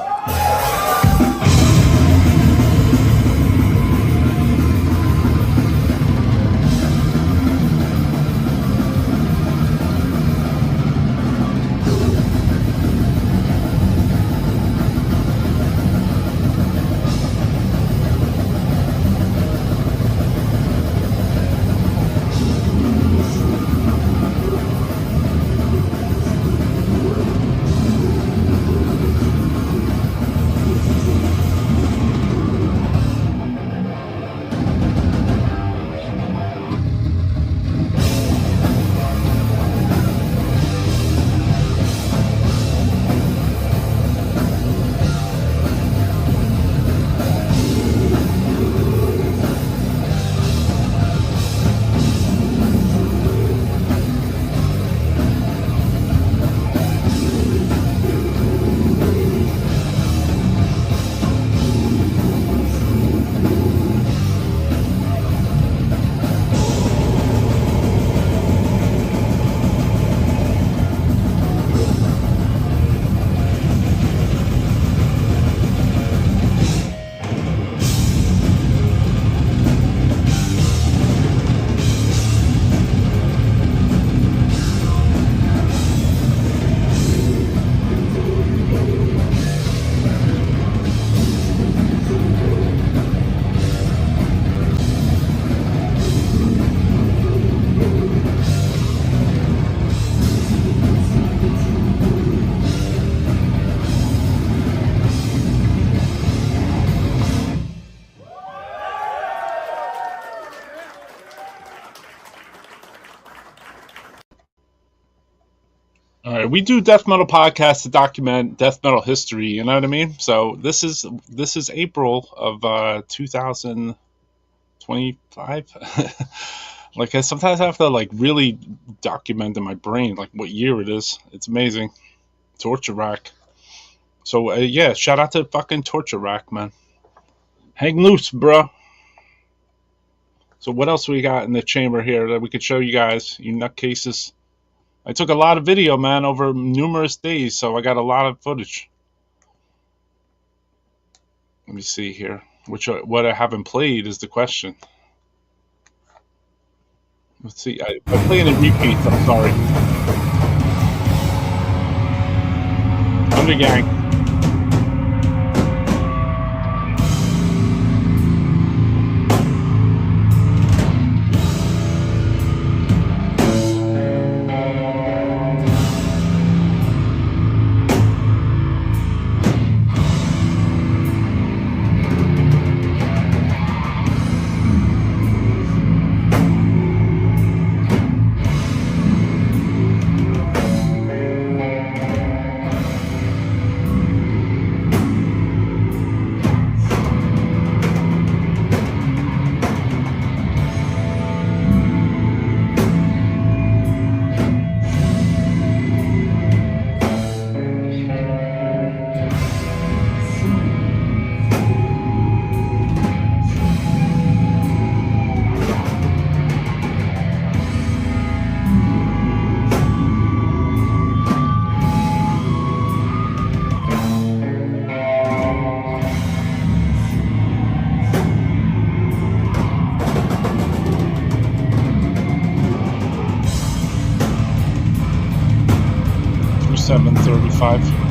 Speaker 1: All right, we do death metal podcasts to document death metal history. You know what I mean? So this is April of 2025. Like sometimes I have to like really document in my brain like what year it is. It's amazing. Torture Rack. So yeah, shout out to fucking Torture Rack, man. Hang loose, bro. So what else we got in the chamber here that we could show you guys, you nutcases? I took a lot of video, man, over numerous days, so I got a lot of footage. Let me see here. What I haven't played is the question. Let's see. I'm playing in repeats. I'm sorry. Undergang. $7.35.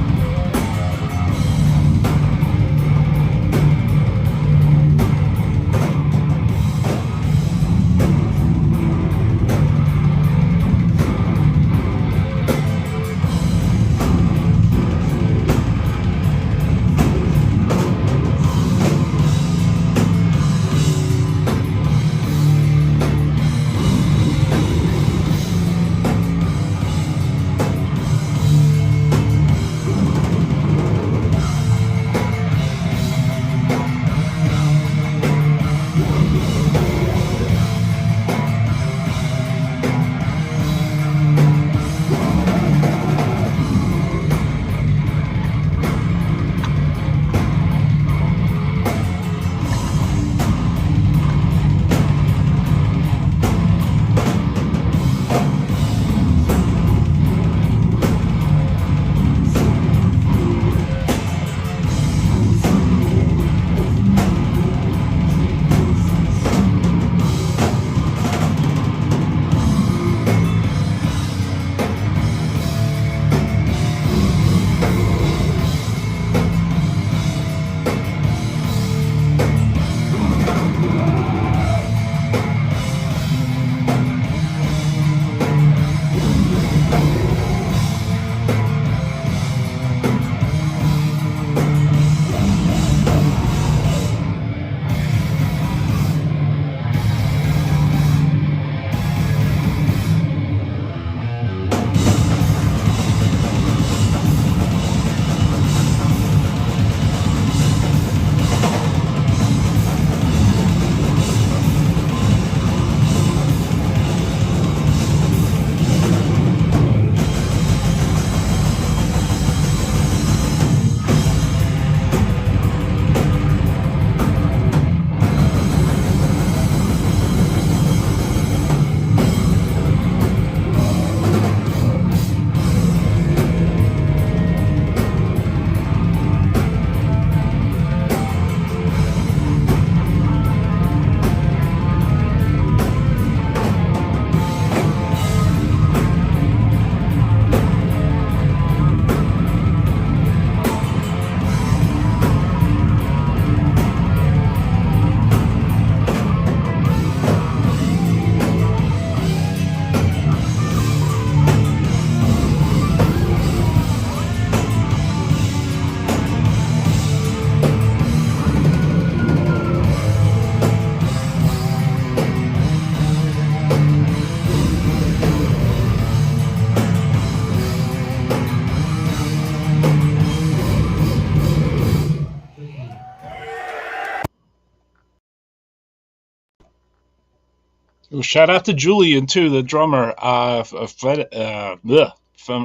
Speaker 1: Shout out to Julian too, the drummer.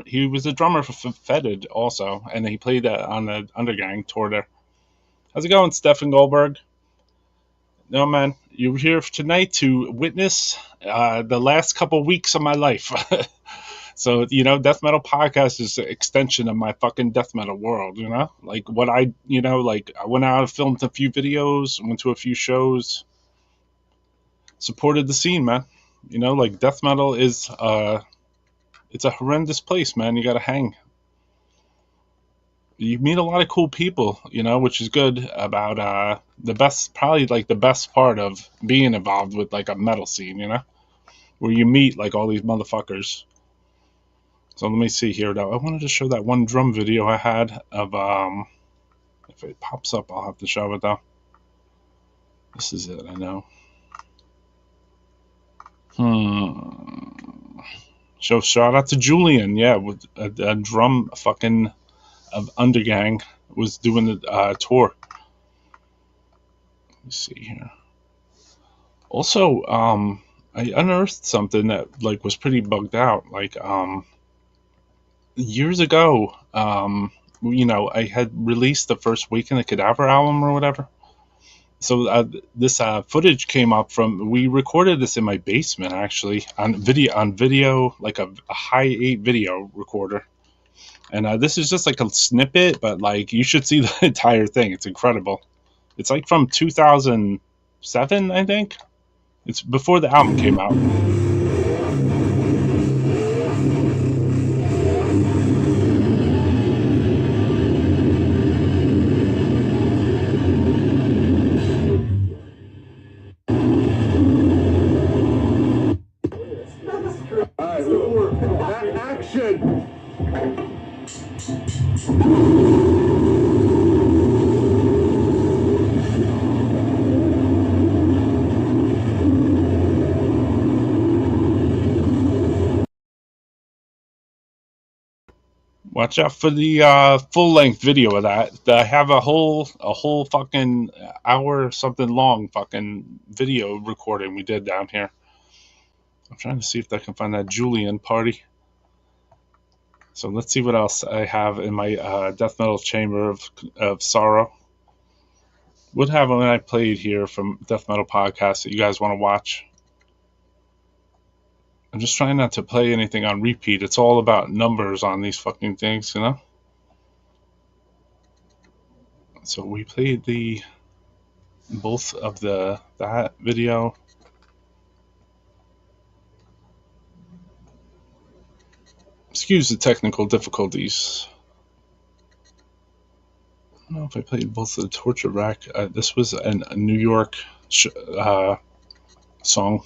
Speaker 1: He was a drummer for Fetid also, and he played on the Undergang tour there. How's it going, Stefan Goldberg? No, man, you're here tonight to witness the last couple weeks of my life. So, death metal podcast is an extension of my fucking death metal world, Like what like I went out and filmed a few videos, went to a few shows, supported the scene, man. Like death metal is, it's a horrendous place, man. You gotta hang. You meet a lot of cool people, which is good about, probably like the best part of being involved with like a metal scene, where you meet like all these motherfuckers. So let me see here. Now, I wanted to show that one drum video I had of, if it pops up, I'll have to show it though. This is it, I know. So shout out to Julian, yeah, with a drum fucking of Undergang was doing the tour. Let me see here. Also, I unearthed something that like was pretty bugged out. Like, years ago, I had released the first Wake in the Cadaver album or whatever. So this footage came up from, we recorded this in my basement actually on video, like a Hi8 video recorder. And this is just like a snippet, but like you should see the entire thing. It's incredible. It's like from 2007, I think. It's before the album came out.
Speaker 3: Action!
Speaker 1: Watch out for the full length video of that. I have a whole fucking hour something long fucking video recording we did down here. I'm trying to see if I can find that Julian party. So let's see what else I have in my death metal chamber of sorrow. What haven't I played here from Death Metal Podcast that you guys want to watch? I'm just trying not to play anything on repeat. It's all about numbers on these fucking things, So we played both of that video. Excuse the technical difficulties. I don't know if I played both of the Torture Rack. This was a New York song.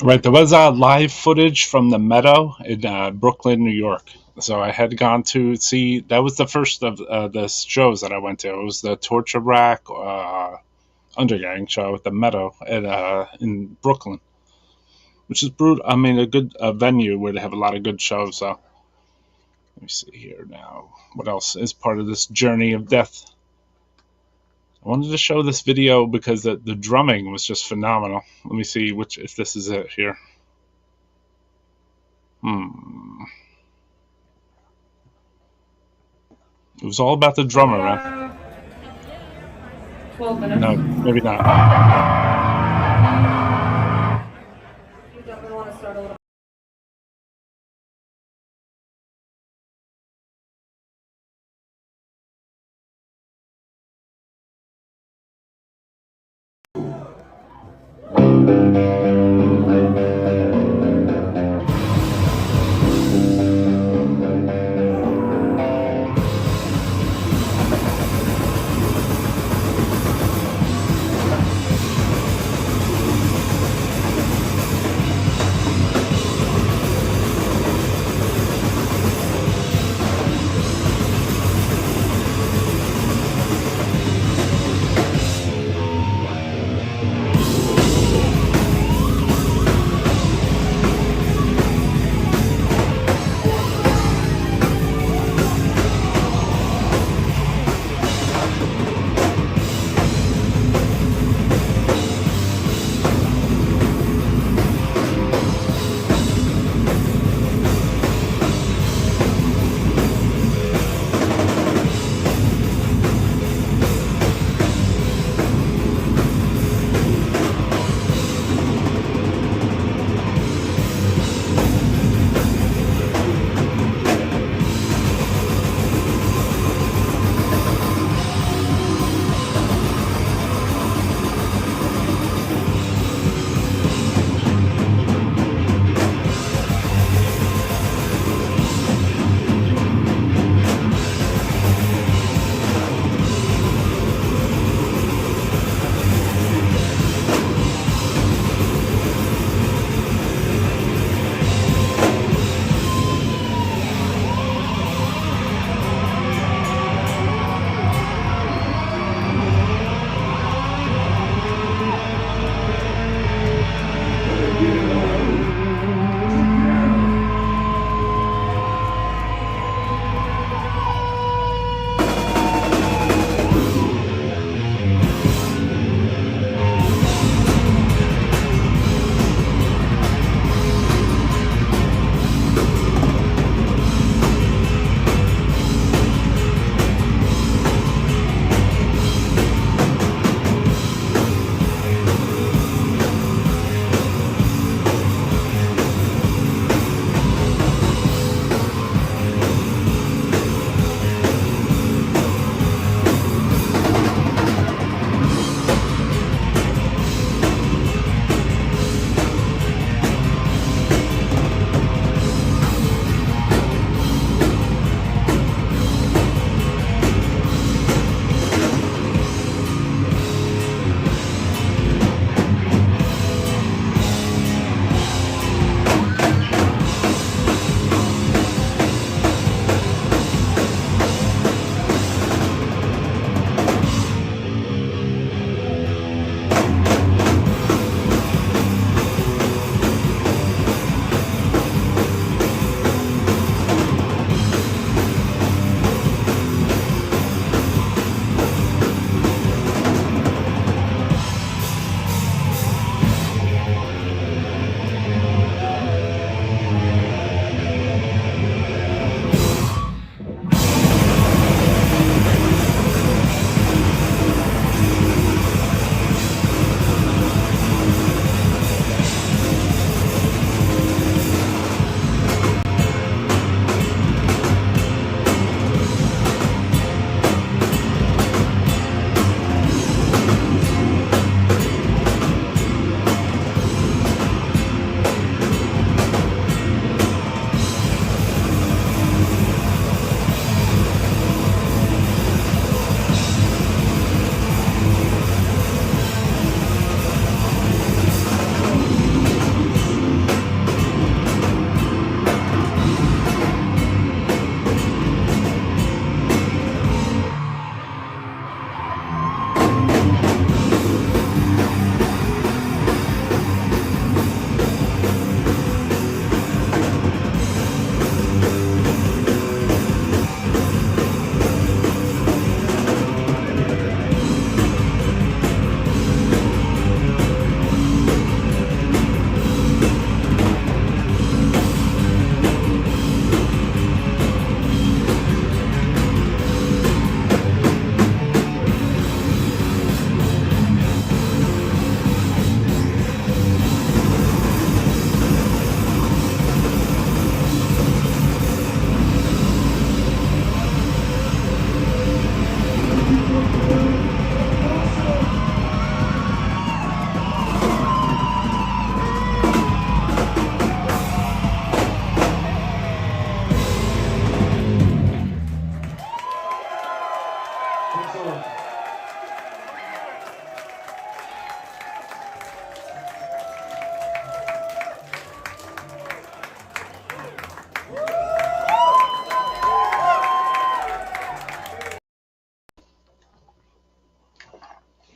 Speaker 1: Right, there was live footage from the Meadow in Brooklyn, New York. So I had gone to see. That was the first of the shows that I went to. It was the Torture Rack Undergang show at the Meadow in Brooklyn, which is brutal. I mean, a good venue where they have a lot of good shows. So let me see here now. What else is part of this journey of death? I wanted to show this video because the drumming was just phenomenal. Let me see if this is it here. It was all about the drummer, man.
Speaker 3: 12 minutes.
Speaker 1: No, maybe not.
Speaker 3: You definitely want to start a little.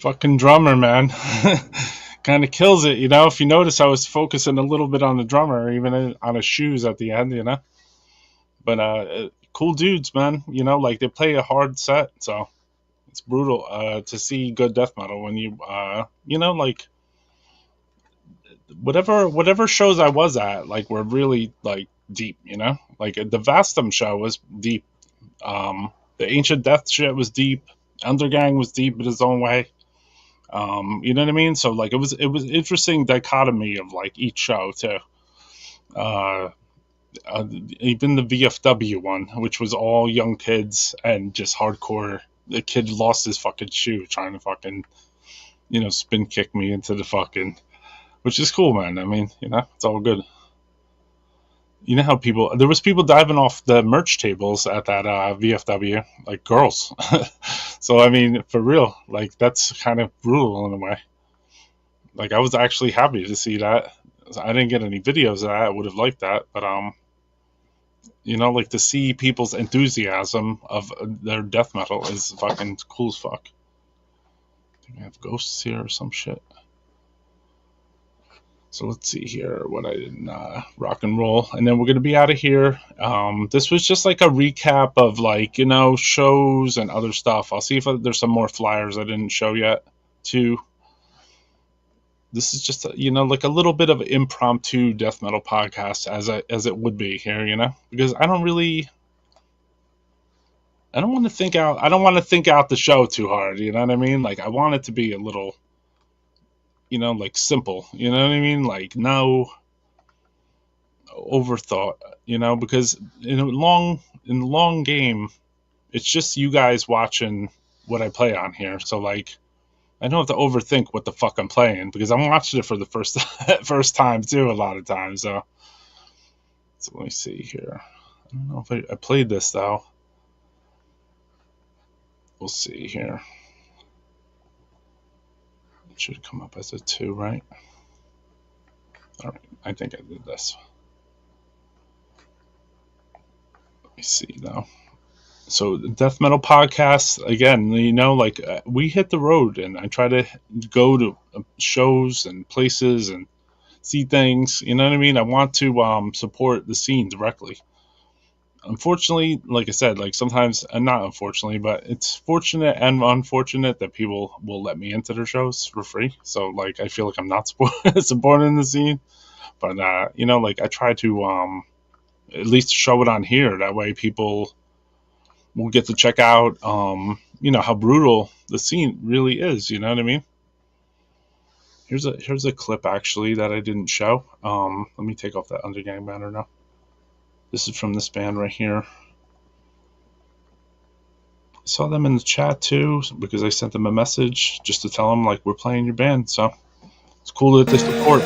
Speaker 1: fucking drummer, man. Kind of kills it, If you notice, I was focusing a little bit on the drummer, even on his shoes at the end. But cool dudes, man. Like they play a hard set, so it's brutal to see good death metal when like whatever shows I was at, like were really like deep. Like the Vastum show was deep. The Ancient Death shit was deep. Undergang was deep in his own way. You know what I mean? So like it was interesting dichotomy of like each show too. Uh, Even the VFW one, which was all young kids and just hardcore. The kid lost his fucking shoe trying to fucking, spin kick me into the fucking, which is cool, man. I mean, it's all good. You know how there was people diving off the merch tables at that VFW, like girls. So, I mean, for real, like that's kind of brutal in a way. Like I was actually happy to see that. I didn't get any videos of that. I would have liked that, but like to see people's enthusiasm of their death metal is fucking cool as fuck. I think I have ghosts here or some shit. So let's see here what I did in rock and roll. And then we're going to be out of here. This was just like a recap of like, shows and other stuff. I'll see if there's some more flyers I didn't show yet too. This is just, like a little bit of impromptu death metal podcast as it would be here, because I don't want to think out the show too hard. You know what I mean? Like I want it to be a little, like simple, you know what I mean? Like no overthought, because in the long game, it's just you guys watching what I play on here. So like, I don't have to overthink what the fuck I'm playing because I'm watching it for the first time too, a lot of times. So let me see here. I don't know if I played this though. We'll see here. It should come up as a 2, right? All right, I think I did this. Let me see now. So the death metal podcast again, like we hit the road and I try to go to shows and places and see things. You know what I mean? I want to support the scene directly. Unfortunately, like I said, like sometimes, and not unfortunately, but it's fortunate and unfortunate that people will let me into their shows for free. So like I feel like I'm not supporting the scene, but like I try to at least show it on here. That way people will get to check out how brutal the scene really is. You know what I mean? Here's a clip actually that I didn't show. Let me take off that Undergang banner now. This is from this band right here. I saw them in the chat too because I sent them a message just to tell them like we're playing your band. So it's cool that they support.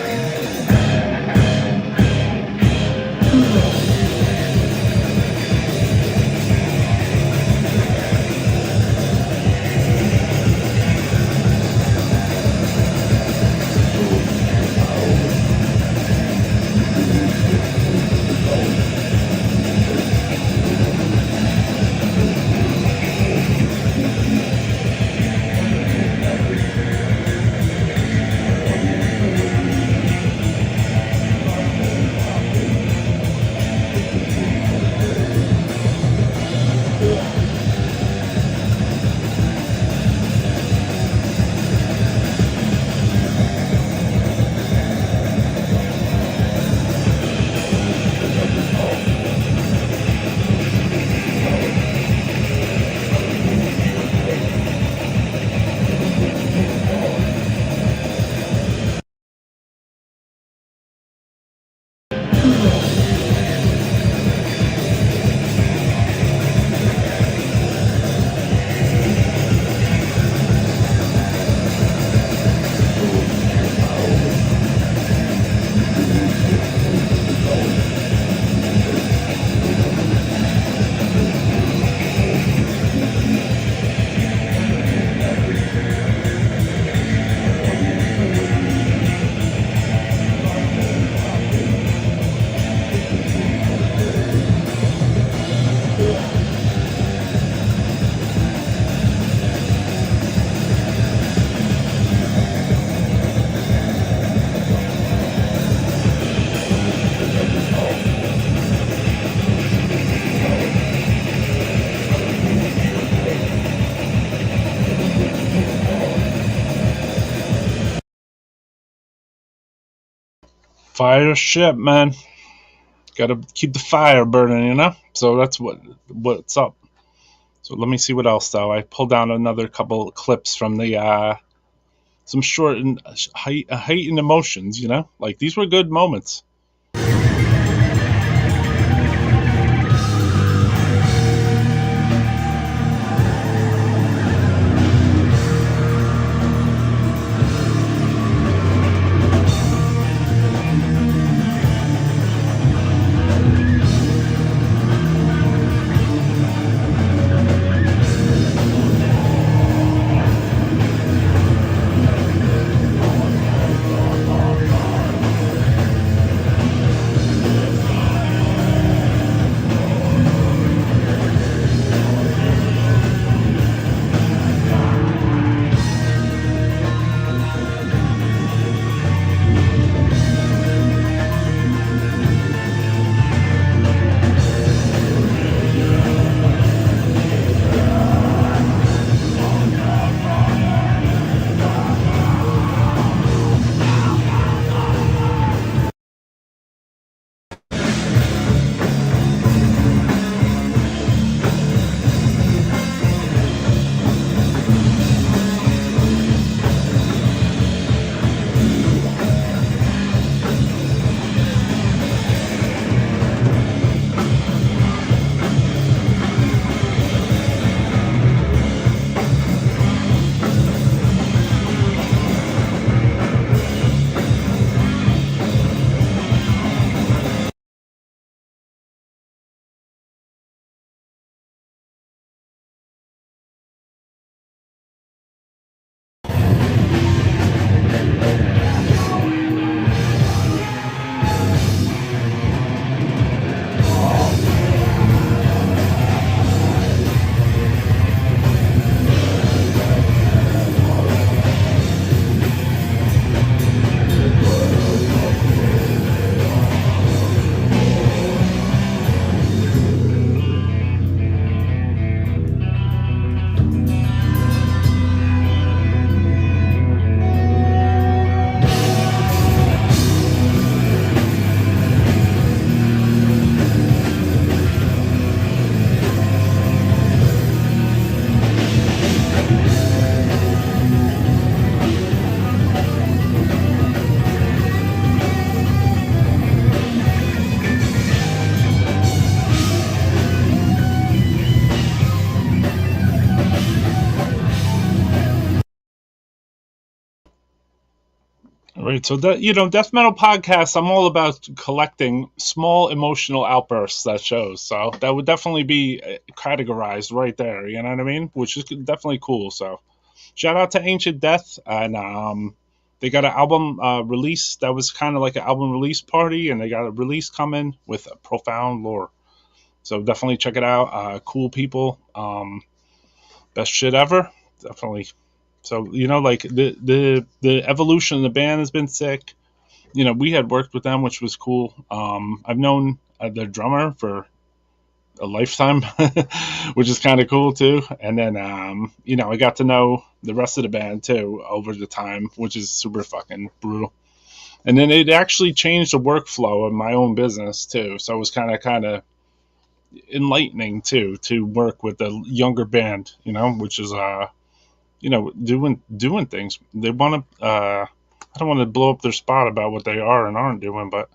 Speaker 1: fire ship, man. Gotta keep the fire burning, So that's what's up. So let me see what else, though. I pulled down another couple clips from the some short and heightened emotions, Like, these were good moments. All right, so that death metal podcasts, I'm all about collecting small emotional outbursts that shows. So that would definitely be categorized right there. You know what I mean? Which is definitely cool. So shout out to Ancient Death, and they got an album release that was kind of like an album release party, and they got a release coming with a profound lore. So definitely check it out. Cool people, best shit ever. Definitely. So like the evolution of the band has been sick. We had worked with them, which was cool. I've known their drummer for a lifetime, which is kind of cool too. And then, I got to know the rest of the band too over the time, which is super fucking brutal. And then it actually changed the workflow of my own business too. So it was kind of enlightening too to work with a younger band, which is doing things. They want to. I don't want to blow up their spot about what they are and aren't doing, but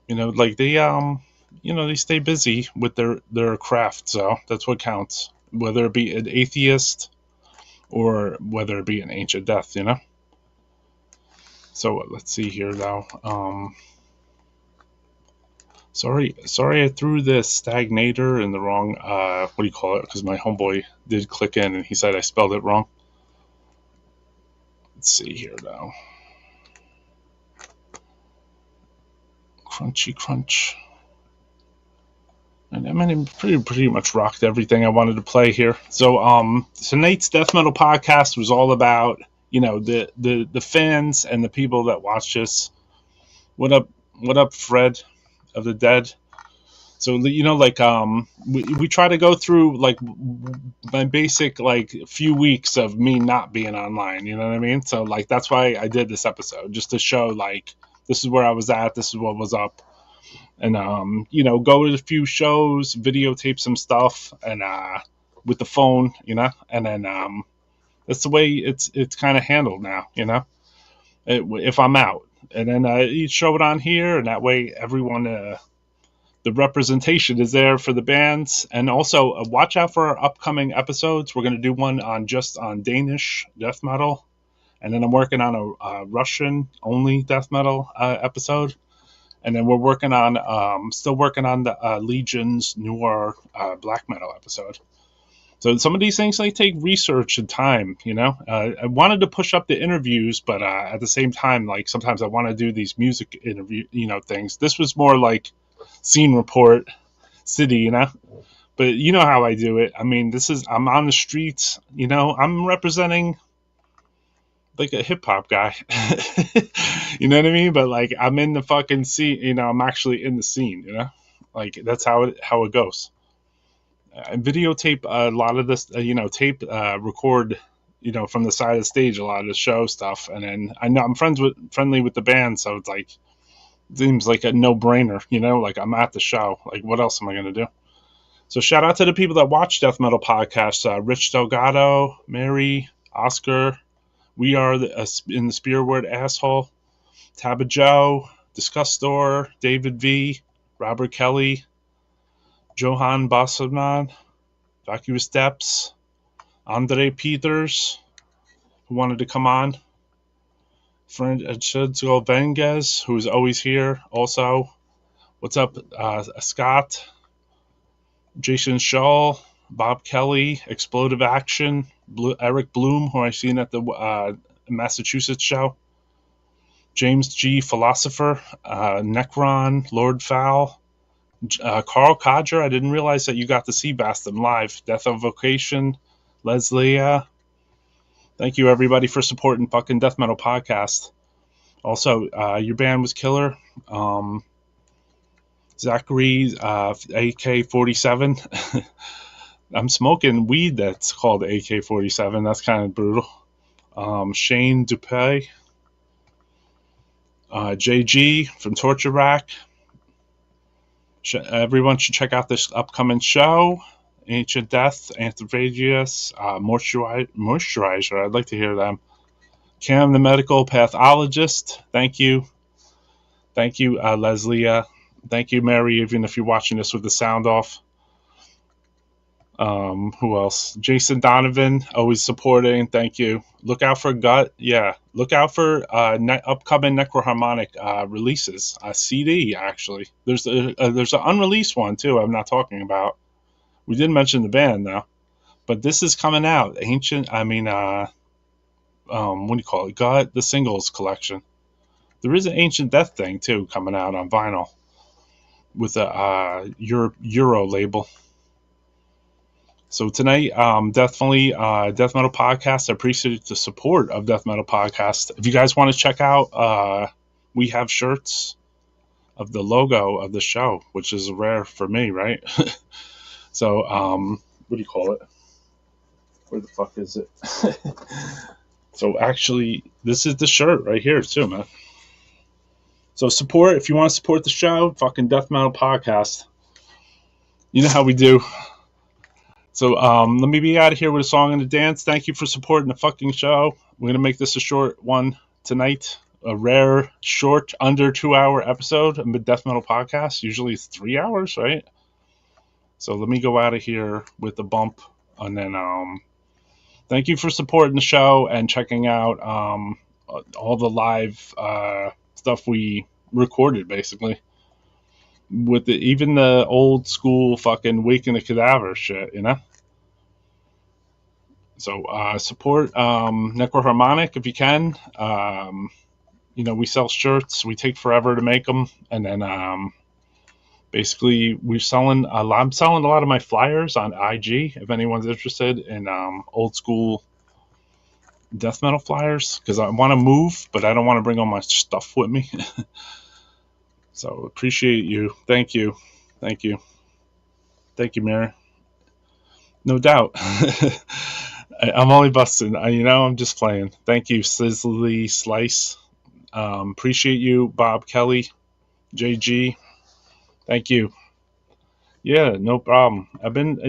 Speaker 1: like they stay busy with their craft. So that's what counts. Whether it be an atheist or whether it be an ancient death. So let's see here though. Sorry, I threw the stagnator in the wrong. What do you call it? Because my homeboy did click in and he said I spelled it wrong. Let's see here now. Crunchy crunch. And I mean, pretty much rocked everything I wanted to play here. So tonight's death metal podcast was all about the fans and the people that watch this. What up, Fred of the Dead? So we try to go through like my basic like few weeks of me not being online. You know what I mean? So like that's why I did this episode, just to show like this is where I was at, this is what was up. And go to a few shows, videotape some stuff, and with the phone, and then that's the way it's kind of handled now, if I'm out, and then you show it on here, and that way everyone, the representation is there for the bands. And also watch out for our upcoming episodes. We're going to do one on Danish death metal, and then I'm working on a Russian only death metal episode. And then we're still working on the Legion's newer black metal episode. So some of these things, they take research and time, I wanted to push up the interviews, but at the same time, like, sometimes I want to do these music interview, things. This was more like scene report city, but you know how I do it. I mean, I'm on the streets, I'm representing like a hip hop guy. You know what I mean? But like, I'm in the fucking scene, I'm actually in the scene, like, that's how it goes. Videotape a lot of this, tape, record, from the side of the stage, a lot of the show stuff. And then I know I'm friendly with the band. So it's like, seems like a no brainer, like, I'm at the show. Like, what else am I going to do? So shout out to the people that watch Death Metal Podcast, Rich Delgado, Mary, Oscar, We Are in the Spear Word Asshole, Tabba Joe, Discuss Store, David V, Robert Kelly, Johan Basserman, Vacuous Steps, Andre Peters, who wanted to come on, friend Chudsko Venges, who is always here also. What's up, Scott, Jason Shaw, Bob Kelly, Explosive Action, Eric Bloom, who I've seen at the Massachusetts show, James G. Philosopher, Necron, Lord Fowl, Carl Codger. I didn't realize that you got to see Baston live. Death of Vocation, Leslie. Thank you, everybody, for supporting fucking Death Metal Podcast. Also, your band was killer. Zachary, AK-47. I'm smoking weed that's called AK-47. That's kind of brutal. Shane Dupay. JG from Torture Rack. Everyone should check out this upcoming show. Ancient Death, Anthrophagus, Moisturizer. I'd like to hear them. Cam, the medical pathologist. Thank you. Thank you, Leslie. Thank you, Mary, even if you're watching this with the sound off. Who else? Jason Donovan, always supporting. Thank you. Look out for Gut. Yeah. Look out for upcoming Necroharmonic releases. A CD, actually. There's an unreleased one, too, I'm not talking about. We did mention the band, though. But this is coming out. What do you call it? Gut, the singles collection. There is an Ancient Death thing, too, coming out on vinyl with a Euro label. So tonight, definitely Death Metal Podcast. I appreciate the support of Death Metal Podcast. If you guys want to check out, we have shirts of the logo of the show, which is rare for me, right? So, what do you call it? Where the fuck is it? So actually, this is the shirt right here too, man. So support, if you want to support the show, fucking Death Metal Podcast. You know how we do. So let me be out of here with a song and a dance. Thank you for supporting the fucking show. We're going to make this a short one tonight. A rare, short, under 2-hour episode of the Death Metal Podcast. Usually it's 3 hours, right? So let me go out of here with a bump. And then thank you for supporting the show and checking out all the live stuff we recorded, basically. With even the old school fucking Waking the Cadaver shit, So support Necroharmonic if you can. We sell shirts. We take forever to make them, and then basically I'm selling a lot of my flyers on IG. If anyone's interested in old school death metal flyers, because I want to move, but I don't want to bring all my stuff with me. So appreciate you. Thank you. Thank you. Thank you, Mary. No doubt. I'm only busting. I'm just playing. Thank you, Sizzly Slice. Appreciate you, Bob, Kelly, JG. Thank you. Yeah, no problem.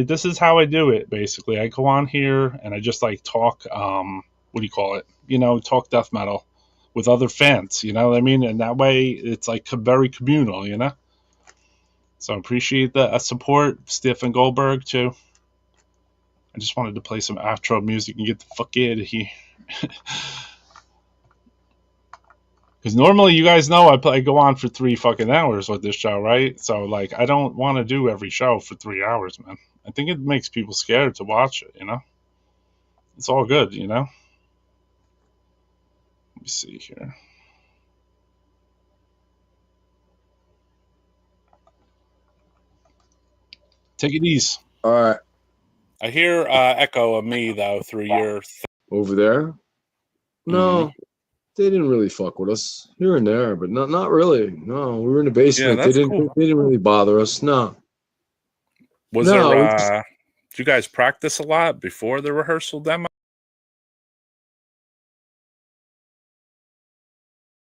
Speaker 1: This is how I do it, basically. I go on here and I just like talk, what do you call it? Talk death metal with other fans, you know what I mean? And that way it's like very communal, So I appreciate the support, Stephen Goldberg, too. I just wanted to play some outro music and get the fuck out of here. Because normally, you guys know I go on for 3 fucking hours with this show, right? So, like, I don't want to do every show for 3 hours, man. I think it makes people scared to watch it, It's all good, Let me see here. Take it easy.
Speaker 4: All right.
Speaker 1: I hear echo of me, though, through your...
Speaker 4: Over there? No, they didn't really fuck with us here and there, but not really. No, we were in the basement.
Speaker 1: Yeah, that's cool.
Speaker 4: They didn't really bother us. No.
Speaker 1: Was there... did you guys practice a lot before the rehearsal demo?